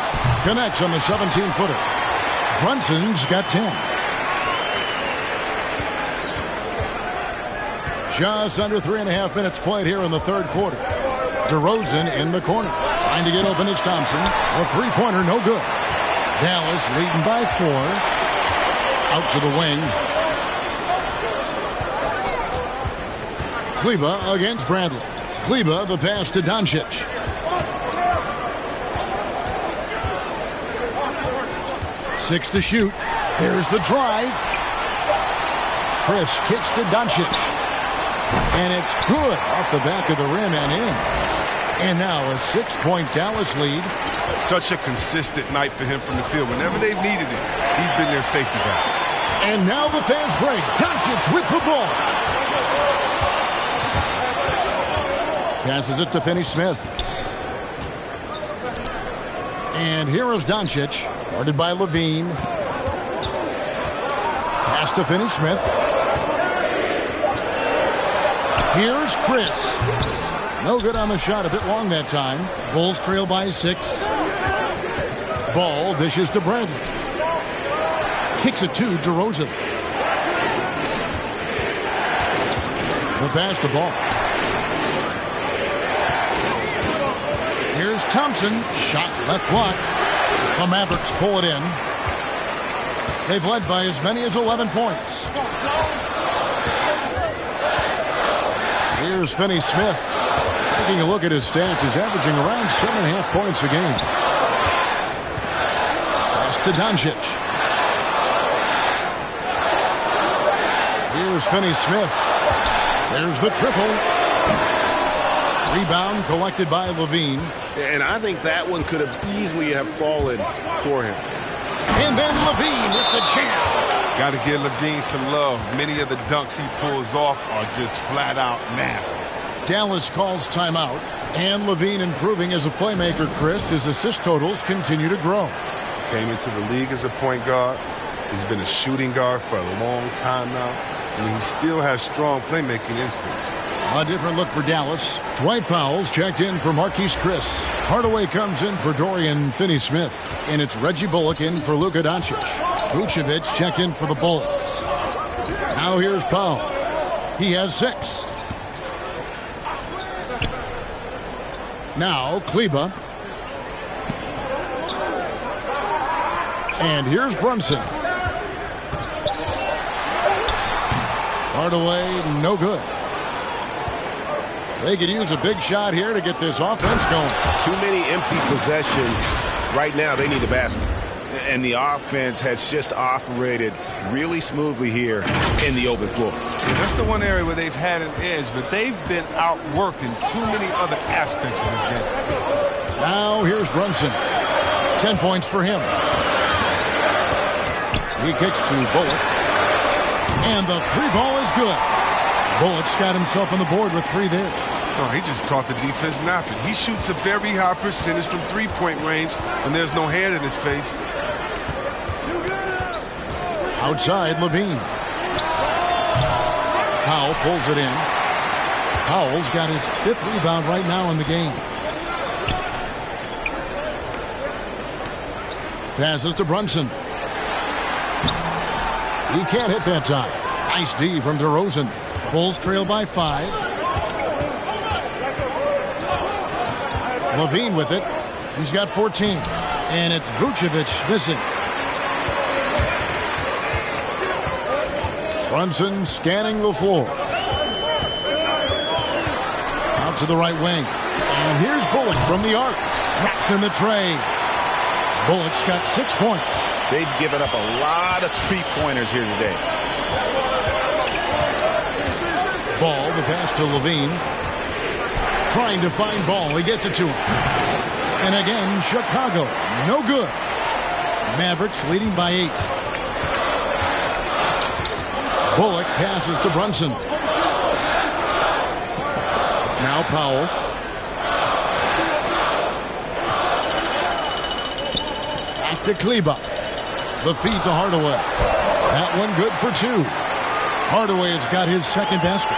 Connects on the 17-footer. Brunson's got 10. Just under 3.5 minutes played here in the third quarter. DeRozan in the corner. Trying to get open is Thompson. A three-pointer, no good. Dallas leading by 4. Out to the wing. Kleber against Bradley. Kleber, the pass to Doncic. Six to shoot. There's the drive. Chris kicks to Doncic. And it's good off the back of the rim and in. And now a 6-point Dallas lead. Such a consistent night for him from the field. Whenever they've needed it, he's been their safety valve. And now the fast break. Doncic with the ball. Passes it to Finney-Smith. And here is Doncic, guarded by Levine. Pass to Finney-Smith. Here's Chris. No good on the shot, a bit long that time. Bulls trail by 6. Ball dishes to Bradley. Kicks it to DeRozan. The pass to Ball. Here's Thompson. Shot left block. The Mavericks pull it in. They've led by as many as 11 points. Here's Finney-Smith. Taking a look at his stats, he's averaging around 7.5 points a game. Pass to Doncic. Here's Finney-Smith. There's the triple. Rebound collected by Levine. And I think that one could have easily have fallen for him. And then Levine with the jam. Got to give Levine some love. Many of the dunks he pulls off are just flat out nasty. Dallas calls timeout. And Levine improving as a playmaker, Chris. His assist totals continue to grow. Came into the league as a point guard. He's been a shooting guard for a long time now. And he still has strong playmaking instincts. A different look for Dallas. Dwight Powell's checked in for Marquise Chris. Hardaway comes in for Dorian Finney-Smith. And it's Reggie Bullock in for Luka Doncic. Vucevic checked in for the Bulls. Now here's Powell. He has 6. Now Kleba. And here's Brunson. Hardaway, no good. They could use a big shot here to get this offense going. Too many empty possessions. Right now, they need a basket. And the offense has just operated really smoothly here in the open floor. Yeah, that's the one area where they've had an edge, but they've been outworked in too many other aspects of this game. Now here's Brunson. 10 points for him. He kicks to Bullock. And the 3-ball is good. Bullock's got himself on the board with 3 there. Oh, he just caught the defense napping. He shoots a very high percentage from 3-point range when there's no hand in his face. Outside, Levine. Powell pulls it in. Powell's got his 5th rebound right now in the game. Passes to Brunson. He can't hit that time. Nice D from DeRozan. Bulls trail by 5. Levine with it. He's got 14. And it's Vucevic missing. Brunson scanning the floor. Out to the right wing. And here's Bullock from the arc. Drops in the tray. Bullock's got 6 points. They've given up a lot of 3-pointers here today. Ball, the pass to Levine. Trying to find Ball. He gets it to him. And again, Chicago. No good. Mavericks leading by 8. Bullock passes to Brunson. Now Powell. Back to Kleba. The feed to Hardaway. That one good for 2. Hardaway has got his 2nd basket.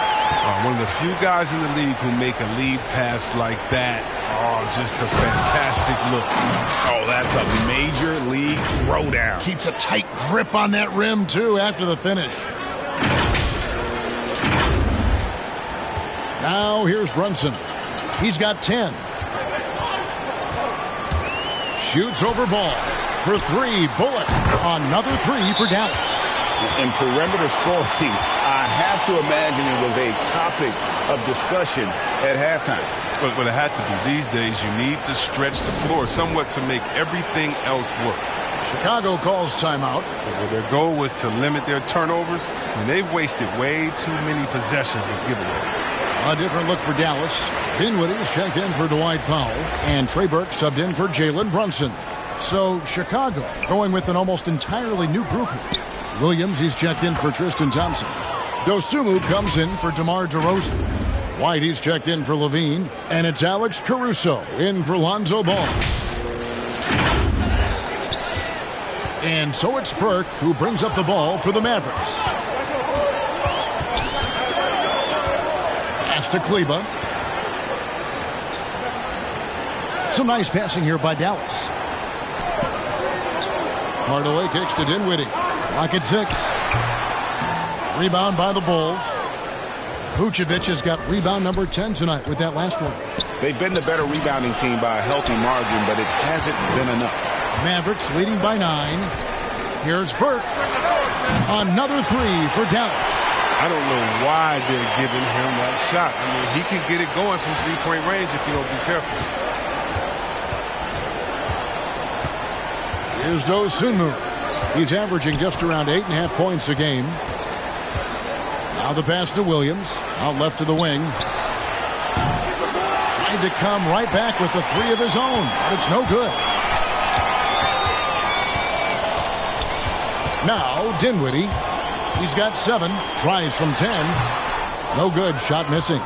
One of the few guys in the league who make a lead pass like that. Oh, just a fantastic look. Oh, that's a major league throwdown. Keeps a tight grip on that rim, too, after the finish. Now here's Brunson. He's got 10. Shoots over Ball. For 3, Bullock. Another 3 for Dallas. In perimeter scoring, I have to imagine it was a topic of discussion at halftime. But it had to be. These days, you need to stretch the floor somewhat to make everything else work. Chicago calls timeout. Their goal was to limit their turnovers, and they've wasted way too many possessions with giveaways. A different look for Dallas. Dinwiddie's checked in for Dwight Powell, and Trey Burke subbed in for Jalen Brunson. So Chicago going with an almost entirely new grouping. Williams, he's checked in for Tristan Thompson. Dosunmu comes in for DeMar DeRozan. White, he's checked in for Levine. And it's Alex Caruso in for Lonzo Ball. And so it's Burke who brings up the ball for the Mavericks. Pass to Kleba. Some nice passing here by Dallas. Hardaway kicks to Dinwiddie. Clock at 6. Rebound by the Bulls. Vucevic has got rebound number 10 tonight with that last one. They've been the better rebounding team by a healthy margin, but it hasn't been enough. Mavericks leading by 9. Here's Burke. Another 3 for Dallas. I don't know why they're giving him that shot. I mean, he can get it going from 3-point range if you don't be careful. Here's Dosunmu. He's averaging just around 8.5 points a game. Now the pass to Williams. Out left to the wing. Tried to come right back with the 3 of his own, but it's no good. Now Dinwiddie. He's got 7. Tries from 10. No good. Shot missing.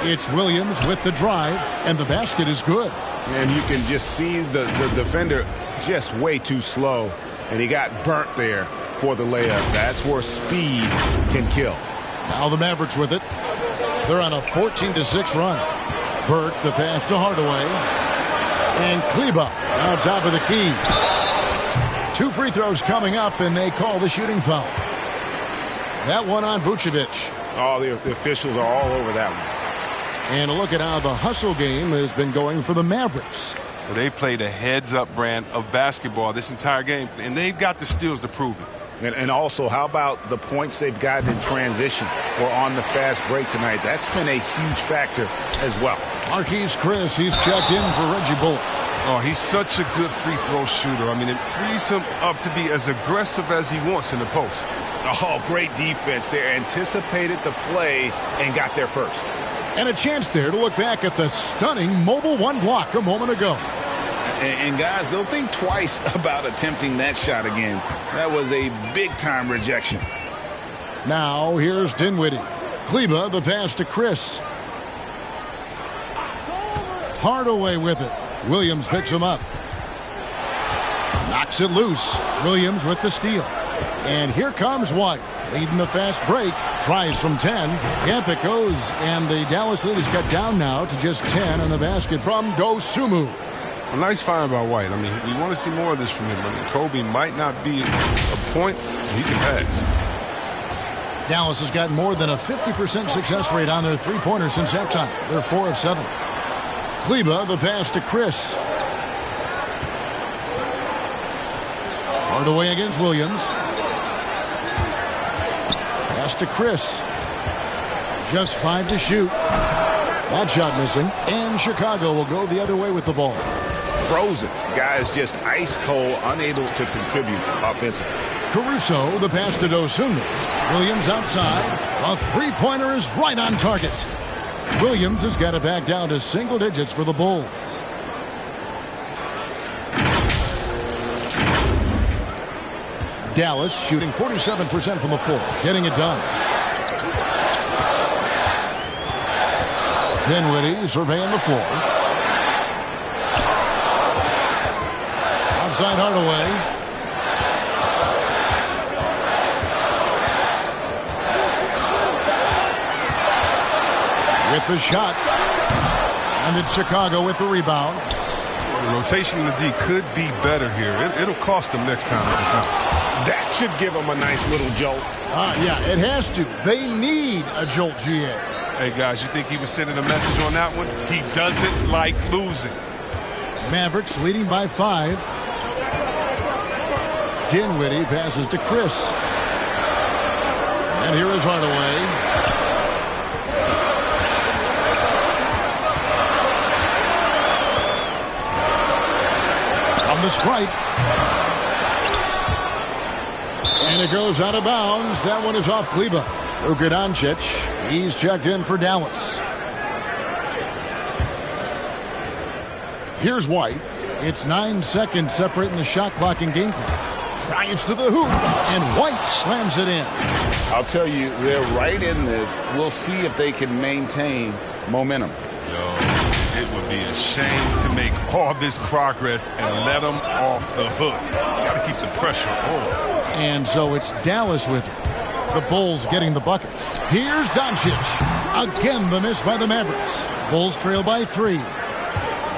It's Williams with the drive, and the basket is good. And you can just see the defender just way too slow, and he got burnt there for the layup. That's where speed can kill. Now the Mavericks with it. They're on a 14-6 run. Burke, the pass to Hardaway. And Kleba on top of the key. 2 free throws coming up, and they call the shooting foul. That one on Vucevic. Oh, the officials are all over that one. And a look at how the hustle game has been going for the Mavericks. Well, they played a heads-up brand of basketball this entire game, and they've got the steals to prove it. And also, how about the points they've gotten in transition or on the fast break tonight? That's been a huge factor as well. Marquise Chris, he's checked in for Reggie Bullock. Oh, he's such a good free throw shooter. I mean, it frees him up to be as aggressive as he wants in the post. Oh, great defense. They anticipated the play and got there first. And a chance there to look back at the stunning mobile 1 block a moment ago. And guys, they'll think twice about attempting that shot again. That was a big-time rejection. Now here's Dinwiddie. Kleba, the pass to Chris. Hardaway with it. Williams picks him up. Knocks it loose. Williams with the steal. And here comes White, leading the fast break. Tries from 10. Camp it goes, and the Dallas lead is cut down now to just 10 on the basket from Dosunmu. A nice find by White. I mean, we want to see more of this from him. I mean, Kobe might not be a point, he can pass. Dallas has got more than a 50% success rate on their three-pointers since halftime. They're 4 of 7. Kleba, the pass to Chris. Hardaway against Williams. Pass to Chris. Just 5 to shoot. That shot missing. And Chicago will go the other way with the ball. Frozen. Guys just ice cold, unable to contribute offensively. Caruso, the pass to Dosunmu. Williams outside. A three-pointer is right on target. Williams has got it back down to single digits for the Bulls. Dallas shooting 47% from the floor, getting it done. Dinwiddie surveying the floor. Outside Hardaway. With the shot. And it's Chicago with the rebound. The rotation in the D could be better here. It'll cost them next time if it's not. That should give them a nice little jolt. Yeah, it has to. They need a jolt, GA. Hey, guys, you think he was sending a message on that one? He doesn't like losing. Mavericks leading by 5. Dinwiddie passes to Chris. And here is Hardaway. From the stripe. And it goes out of bounds. That one is off Kleba. Luka Doncic, he's checked in for Dallas. Here's White. It's 9 seconds separating the shot clock and game clock. Drives to the hoop, and White slams it in. I'll tell you, they're right in this. We'll see if they can maintain momentum. It would be a shame to make all this progress and let them off the hook. You got to keep the pressure on. And so it's Dallas with it. The Bulls getting the bucket. Here's Doncic. Again, the miss by the Mavericks. Bulls trail by 3.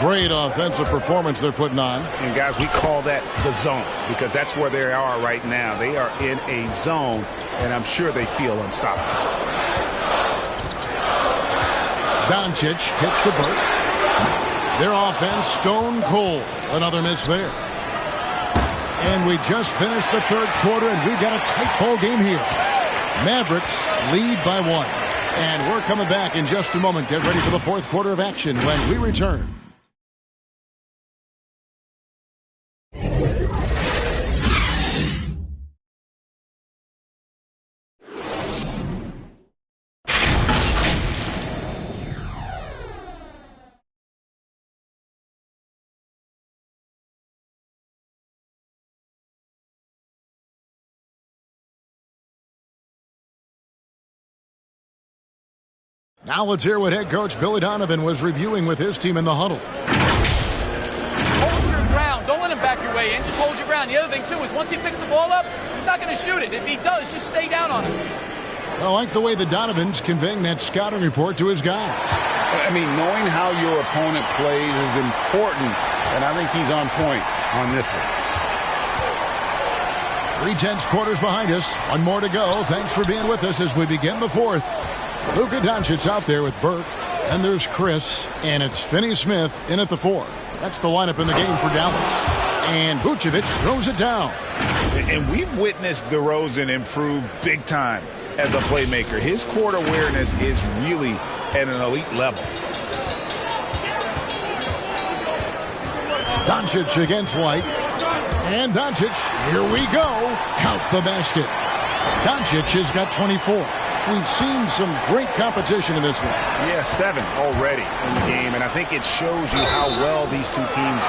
Great offensive performance they're putting on. And, guys, we call that the zone because that's where they are right now. They are in a zone, and I'm sure they feel unstoppable. Doncic hits the Burke. Their offense stone cold. Another miss there. And we just finished the third quarter, and we've got a tight ball game here. Mavericks lead by 1. And we're coming back in just a moment. Get ready for the fourth quarter of action when we return. Now let's hear what head coach Billy Donovan was reviewing with his team in the huddle. Hold your ground. Don't let him back your way in. Just hold your ground. The other thing, too, is once he picks the ball up, he's not going to shoot it. If he does, just stay down on him. I like the way the Donovan's conveying that scouting report to his guy. I mean, knowing how your opponent plays is important, and I think he's on point on this one. 3/10 quarters behind us. One more to go. Thanks for being with us as we begin the fourth. Luka Doncic out there with Burke. And there's Chris. And it's Finney-Smith in at the 4. That's the lineup in the game for Dallas. And Vucevic throws it down. And we've witnessed DeRozan improve big time as a playmaker. His court awareness is really at an elite level. Doncic against White. And Doncic, here we go. Count the basket. Doncic has got 24. We've seen some great competition in this one. Yeah, 7 already in the game, and I think it shows you how well these two teams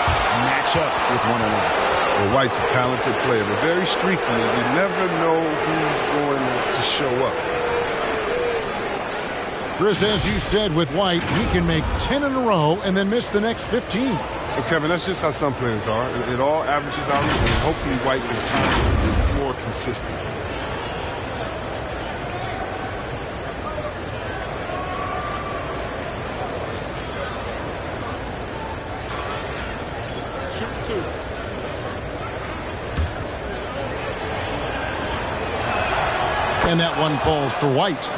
match up with one another. Well, White's a talented player, but very streaky. You never know who's going to show up. Chris, as you said with White, he can make 10 in a row and then miss the next 15. Well, Kevin, that's just how some players are. It all averages out, and hopefully White can find more consistency. And that one falls for White.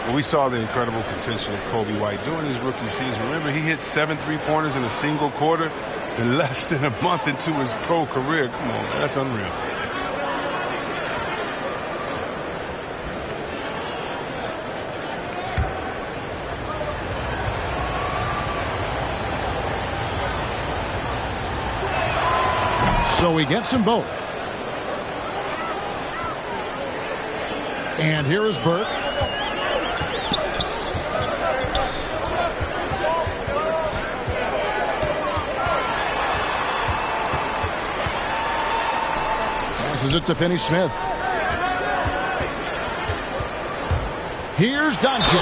Well, we saw the incredible potential of Kobe White during his rookie season. Remember, he hit 7 3-pointers in a single quarter in less than a month into his pro career. Come on, man, that's unreal. So he gets them both. And here is Burke. Passes it to Finney-Smith. Here's Doncic.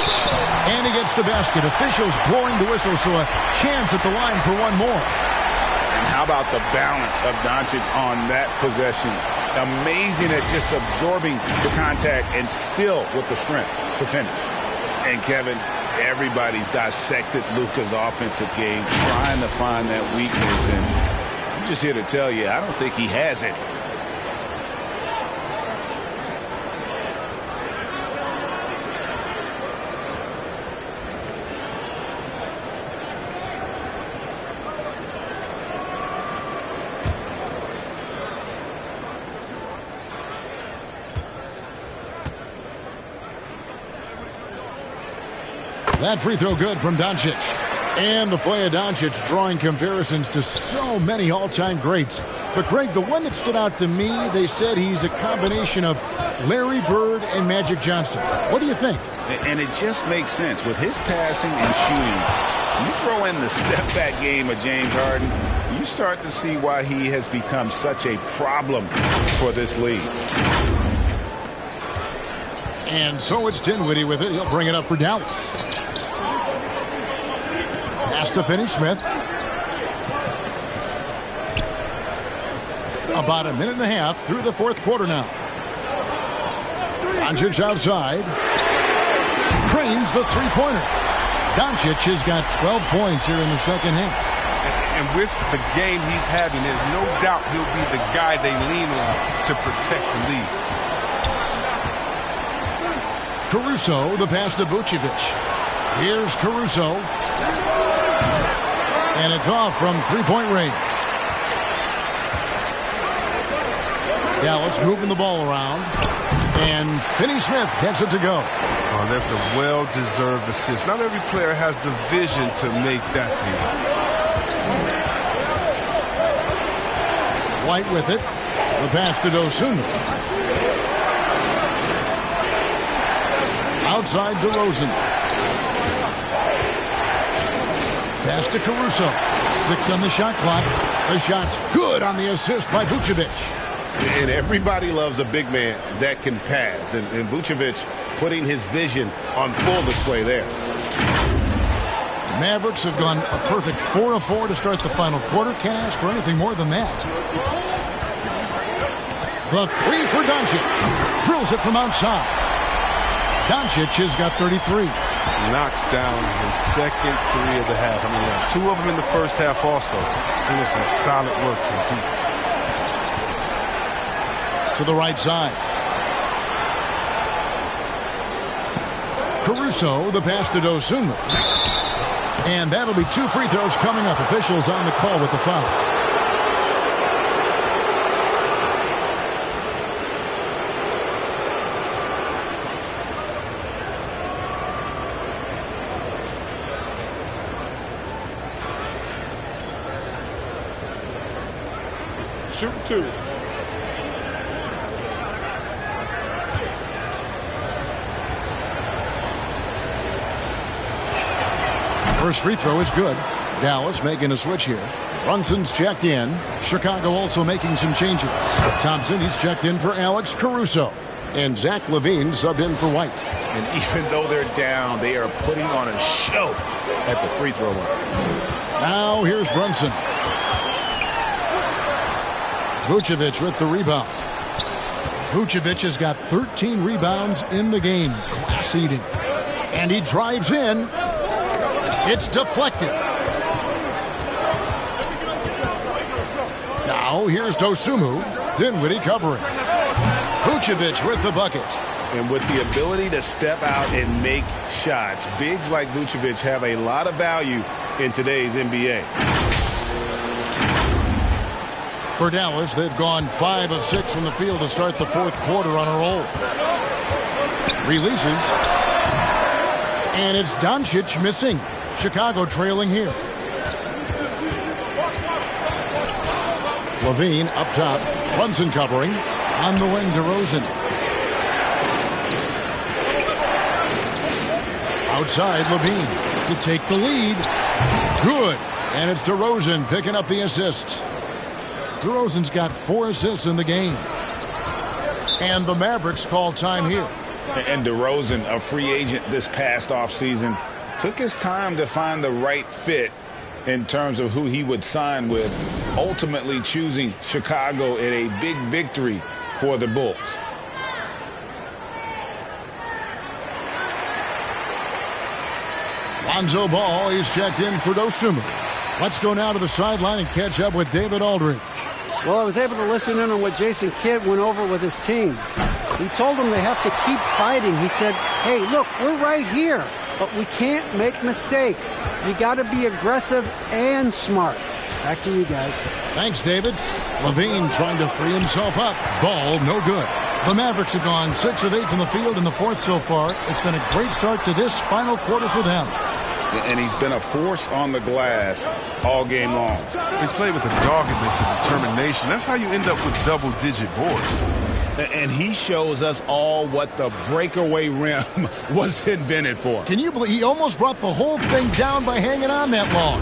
And he gets the basket. Officials blowing the whistle, so a chance at the line for one more. And how about the balance of Doncic on that possession? Amazing at just absorbing the contact and still with the strength to finish. And Kevin, everybody's dissected Luka's offensive game, trying to find that weakness. And I'm just here to tell you, I don't think he has it. That free throw good from Doncic. And the play of Doncic drawing comparisons to so many all-time greats. But, Greg, the one that stood out to me, they said he's a combination of Larry Bird and Magic Johnson. What do you think? And it just makes sense. With his passing and shooting, you throw in the step-back game of James Harden, you start to see why he has become such a problem for this league. And so it's Dinwiddie with it. He'll bring it up for Dallas. Pass to Finney-Smith. About a minute and a half through the fourth quarter now. Doncic outside. Cranes the three-pointer. Doncic has got 12 points here in the second half. And with the game he's having, there's no doubt he'll be the guy they lean on to protect the lead. Caruso, the pass to Vucevic. Here's Caruso. And it's off from three-point range. Dallas moving the ball around. And Finney-Smith gets it to go. Oh, that's a well-deserved assist. Not every player has the vision to make that feed. White with it. The pass to Dosunmu. Outside DeRozan. Pass to Caruso. 6 on the shot clock. The shot's good on the assist by Vucevic. And everybody loves a big man that can pass. And Vucevic putting his vision on full display there. Mavericks have gone a perfect 4 of 4 to start the final quarter. Can't ask for anything more than that. The three for Doncic. Drills it from outside. Doncic has got 33. Knocks down his second three of the half. I mean, 2 of them in the first half also. Doing some solid work from deep. To the right side. Caruso, the pass to Dosunmu. And that'll be 2 free throws coming up. Officials on the call with the foul. Shoot 2. First free throw is good. Dallas making a switch here. Brunson's checked in. Chicago also making some changes. Thompson, he's checked in for Alex Caruso. And Zach LaVine subbed in for White. And even though they're down, they are putting on a show at the free throw line. Now here's Brunson. Vucevic with the rebound. Vucevic has got 13 rebounds in the game. Class eating. And he drives in. It's deflected. Now here's Dosunmu. Dinwiddie covering. Vucevic with the bucket. And with the ability to step out and make shots, bigs like Vucevic have a lot of value in today's NBA. For Dallas, they've gone 5 of 6 from the field to start the fourth quarter on a roll. Releases. And it's Doncic missing. Chicago trailing here. LaVine up top. Brunson covering. On the wing, DeRozan. Outside, LaVine to take the lead. Good. And it's DeRozan picking up the assist. DeRozan's got 4 assists in the game. And the Mavericks call time here. And DeRozan, a free agent this past offseason, took his time to find the right fit in terms of who he would sign with, ultimately choosing Chicago in a big victory for the Bulls. Lonzo Ball, he's checked in for Dosunmu. Let's go now to the sideline and catch up with David Aldridge. Well, I was able to listen in on what Jason Kidd went over with his team. He told them they have to keep fighting. He said, hey, look, we're right here, but we can't make mistakes. You got to be aggressive and smart. Back to you guys. Thanks, David. LaVine trying to free himself up. Ball, no good. The Mavericks have gone 6 of 8 from the field in the fourth so far. It's been a great start to this final quarter for them. And he's been a force on the glass all game long. He's played with a doggedness and determination. That's how you end up with double-digit boards. And he shows us all what the breakaway rim was invented for. Can you believe he almost brought the whole thing down by hanging on that long?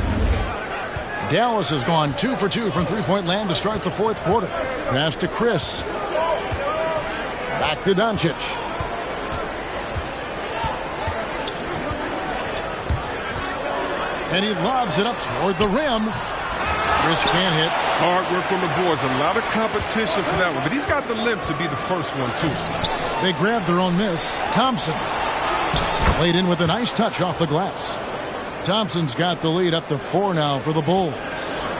Dallas has gone 2 for 2 from three-point land to start the fourth quarter. Pass to Chris. Back to Doncic. And he lobs it up toward the rim. Chris can't hit. Hard work on the boards. A lot of competition for that one. But he's got the limp to be the first one, too. They grabbed their own miss. Thompson laid in with a nice touch off the glass. Thompson's got the lead up to 4 now for the Bulls.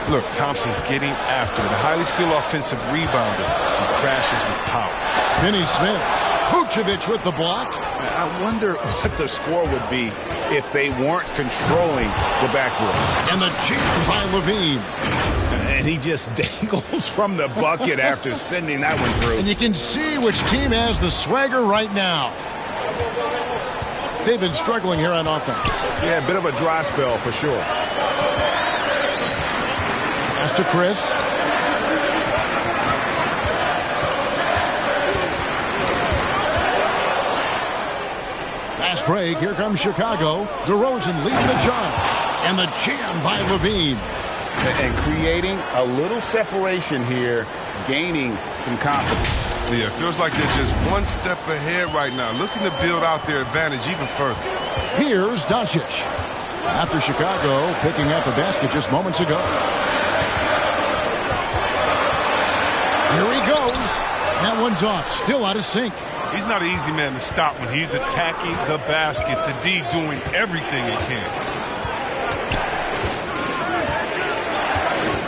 Look, Thompson's getting after it. A highly skilled offensive rebounder. He crashes with power. Finney-Smith. Vucevic with the block. I wonder what the score would be if they weren't controlling the backboard. And the jam by LaVine. And he just dangles from the bucket after sending that one through. And you can see which team has the swagger right now. They've been struggling here on offense. Yeah, a bit of a dry spell for sure. Pass to Chris. Fast break. Here comes Chicago. DeRozan leading the charge. And the jam by LaVine. And creating a little separation here, gaining some confidence. Yeah, feels like they're just one step ahead right now, looking to build out their advantage even further. Here's Doncic. After Chicago picking up a basket just moments ago. Here he goes. That one's off. Still out of sync. He's not an easy man to stop when he's attacking the basket. The D doing everything he can.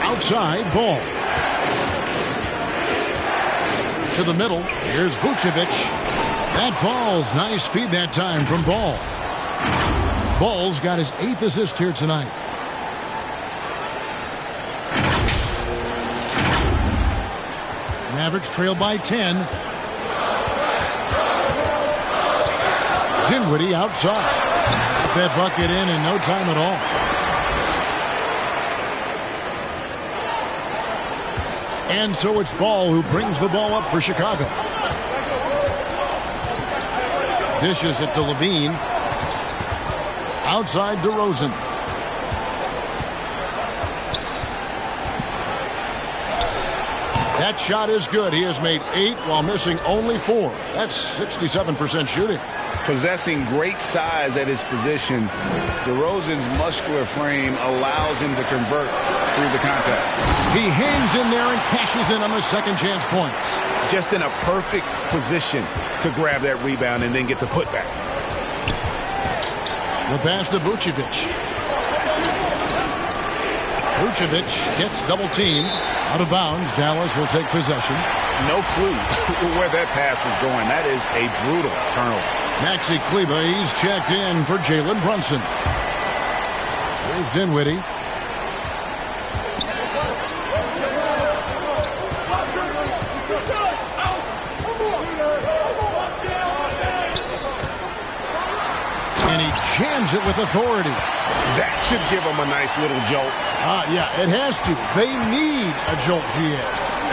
Outside ball. To the middle. Here's Vucevic. That falls. Nice feed that time from Ball. Ball's got his 8th assist here tonight. Mavericks trail by 10. Dinwiddie outside. Get that bucket in no time at all. And so it's Ball who brings the ball up for Chicago. Dishes it to Levine. Outside DeRozan. That shot is good. He has made 8 while missing only 4. That's 67% shooting. Possessing great size at his position, DeRozan's muscular frame allows him to convert through the contact. He hangs in there and cashes in on the second chance points. Just in a perfect position to grab that rebound and then get the putback. The pass to Vucevic. Vucevic gets double teamed. Out of bounds. Dallas will take possession. No clue where that pass was going. That is a brutal turnover. Maxi Kleber, he's checked in for Jalen Brunson. Here's Dinwiddie. And he jams it with authority. That should give him a nice little jolt. Yeah, it has to. They need a jolt, GA.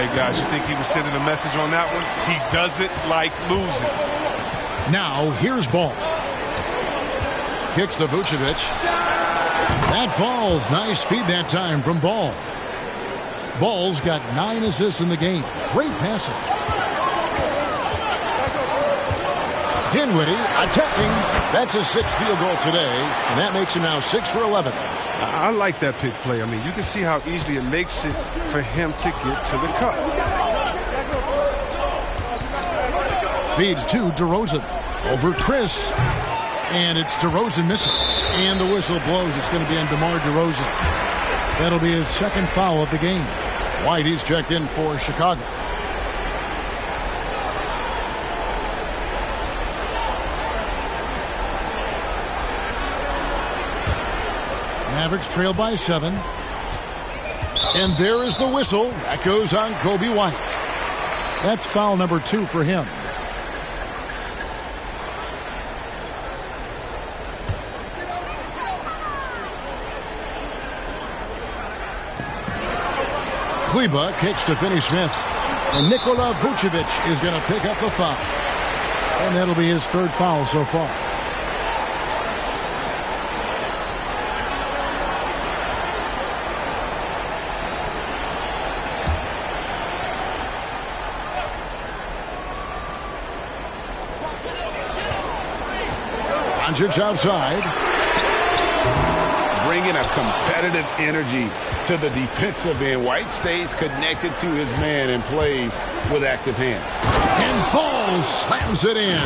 Hey, guys, you think he was sending a message on that one? He doesn't like losing. Now, here's Ball. Kicks to Vucevic. That falls. Nice feed that time from Ball. Ball's got 9 assists in the game. Great passing. Dinwiddie attacking. That's his 6th field goal today, and that makes him now 6 for 11. I like that pick play. I mean, you can see how easily it makes it for him to get to the cup. Feeds to DeRozan. Over Chris. And it's DeRozan missing. And the whistle blows. It's going to be on DeMar DeRozan. That'll be his 2nd foul of the game. White, he's checked in for Chicago. Mavericks trail by 7. And there is the whistle. That goes on Kobe White. That's foul number 2 for him. Kleber kicks to Finney-Smith. And Nikola Vucevic is going to pick up the foul. And that'll be his 3rd foul so far. Doncic outside. Bringing a competitive energy to the defensive end. White stays connected to his man and plays with active hands. And Ball slams it in.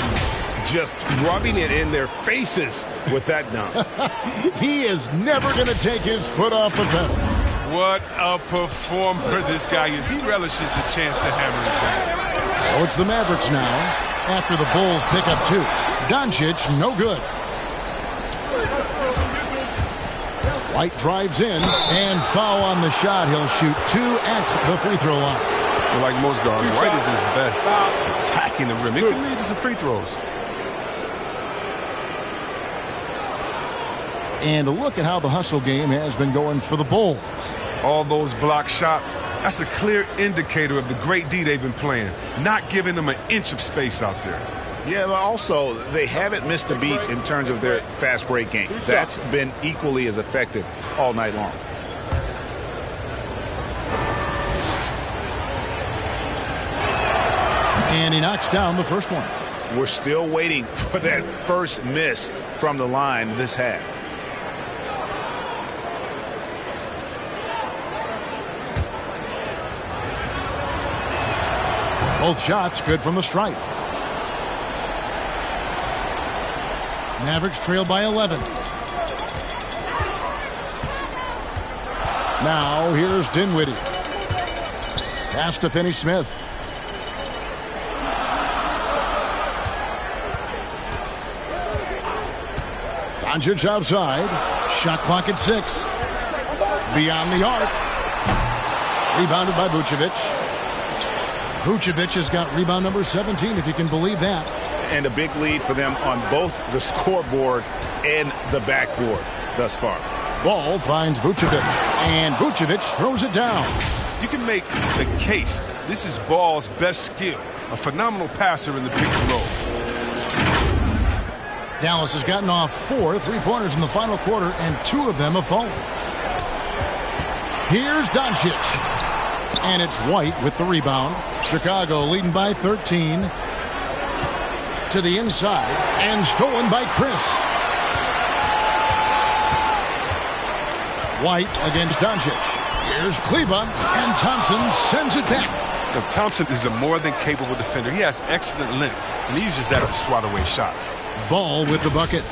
Just rubbing it in their faces with that dunk. He is never going to take his foot off the pedal. What a performer this guy is. He relishes the chance to hammer it down. So it's the Mavericks now after the Bulls pick up 2. Doncic, no good. White drives in and foul on the shot. He'll shoot 2 at the free throw line. Well, like most guards, White is his best attacking the rim. It can lead to some free throws. And look at how the hustle game has been going for the Bulls. All those block shots, that's a clear indicator of the great D they've been playing, not giving them an inch of space out there. Yeah, but also, they haven't missed a beat in terms of their fast break game. That's been equally as effective all night long. And he knocks down the first one. We're still waiting for that first miss from the line this half. Both shots good from the stripe. Mavericks trail by 11. Now here's Dinwiddie. Pass to Finney-Smith. Doncic outside. Shot clock at 6. Beyond the arc. Rebounded by Vucevic. Vucevic has got rebound number 17, if you can believe that. And a big lead for them on both the scoreboard and the backboard thus far. Ball finds Vucevic, and Vucevic throws it down. You can make the case this is Ball's best skill, a phenomenal passer in the pick and roll. Dallas has gotten off 4 3-pointers in the final quarter, and 2 of them have fallen. Here's Doncic, and it's White with the rebound. Chicago leading by 13. To the inside, and stolen by Chris. White against Doncic. Here's Kleba, and Thompson sends it back. Now, Thompson is a more than capable defender. He has excellent length, and he uses that to swat away shots. Ball with the bucket.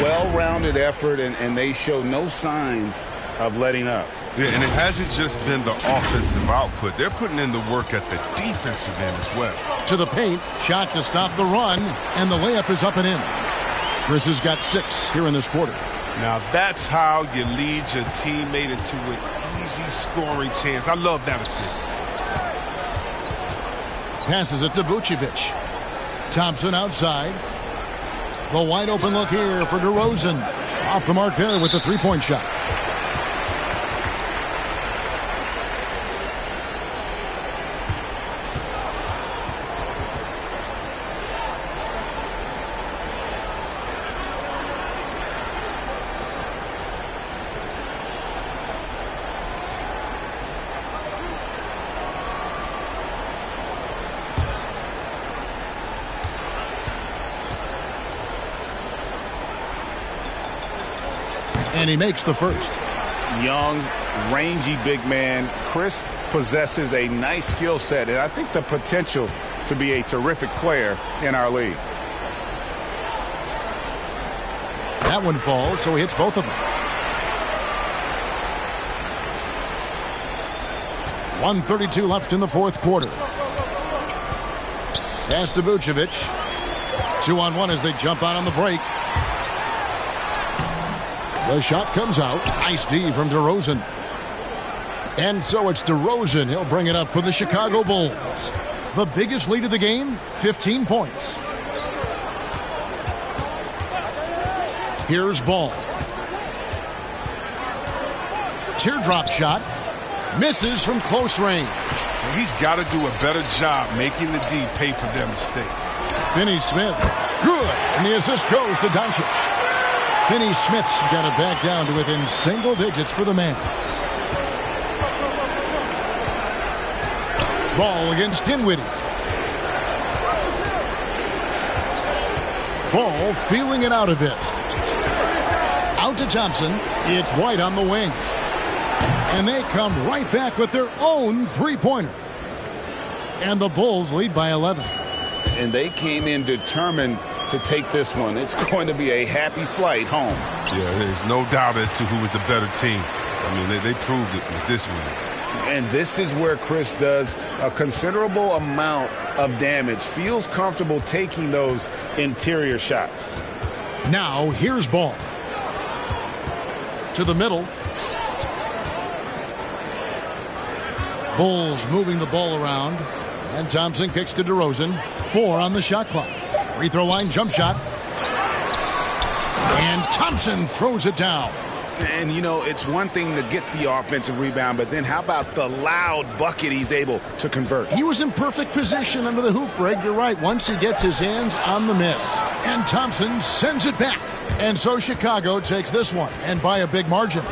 Well-rounded effort, and they show no signs of letting up. Yeah, and it hasn't just been the offensive output. They're putting in the work at the defensive end as well. To the paint, shot to stop the run, and the layup is up and in. Chris has got 6 here in this quarter. Now that's how you lead your teammate into an easy scoring chance. I love that assist. Passes it to Vucevic. Thompson outside. The wide open look here for DeRozan. Off the mark there with the three-point shot. And he makes the first. Young, rangy big man. Chris possesses a nice skill set, and I think the potential to be a terrific player in our league. That one falls, so he hits both of them. 1:32 left in the fourth quarter. Pass to Vucevic. 2-on-1 as they jump out on the break. The shot comes out. Nice D from DeRozan. And so it's DeRozan. He'll bring it up for the Chicago Bulls. The biggest lead of the game, 15 points. Here's Ball. Teardrop shot. Misses from close range. He's got to do a better job making the D pay for their mistakes. Finney-Smith. Good. And the assist goes to Doncic. Finney-Smith's got it back down to within single digits for the Mavs. Ball against Dinwiddie. Ball feeling it out a bit. Out to Thompson. It's White on the wing. And they come right back with their own three-pointer. And the Bulls lead by 11. And they came in determined to take this one. It's going to be a happy flight home. Yeah, there's no doubt as to who was the better team. I mean, they proved it with this one. And this is where Chris does a considerable amount of damage. Feels comfortable taking those interior shots. Now, here's Ball. To the middle. Bulls moving the ball around. And Thompson kicks to DeRozan. 4 on the shot clock. Free throw line jump shot. And Thompson throws it down. And, you know, it's one thing to get the offensive rebound, but then how about the loud bucket he's able to convert? He was in perfect position under the hoop, Greg. You're right. Once he gets his hands on the miss. And Thompson sends it back. And so Chicago takes this one, and by a big margin.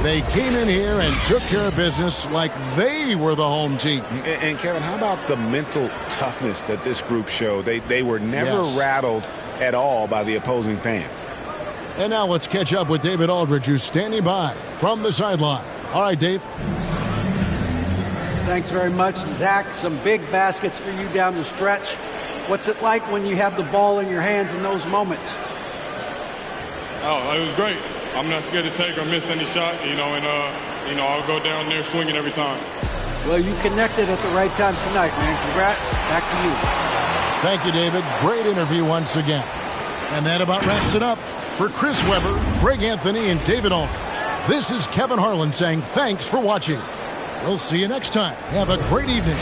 They came in here and took care of business like they were the home team. And Kevin, how about the mental toughness that this group showed? They were never rattled at all by the opposing fans. And now let's catch up with David Aldridge, who's standing by from the sideline. All right, Dave. Thanks very much, Zach. Some big baskets for you down the stretch. What's it like when you have the ball in your hands in those moments? Oh, it was great. I'm not scared to take or miss any shot, and I'll go down there swinging every time. Well, you connected at the right time tonight, man. Congrats. Back to you. Thank you, David. Great interview once again. And that about wraps it up. For Chris Webber, Greg Anthony, and David Aldridge, this is Kevin Harlan saying thanks for watching. We'll see you next time. Have a great evening.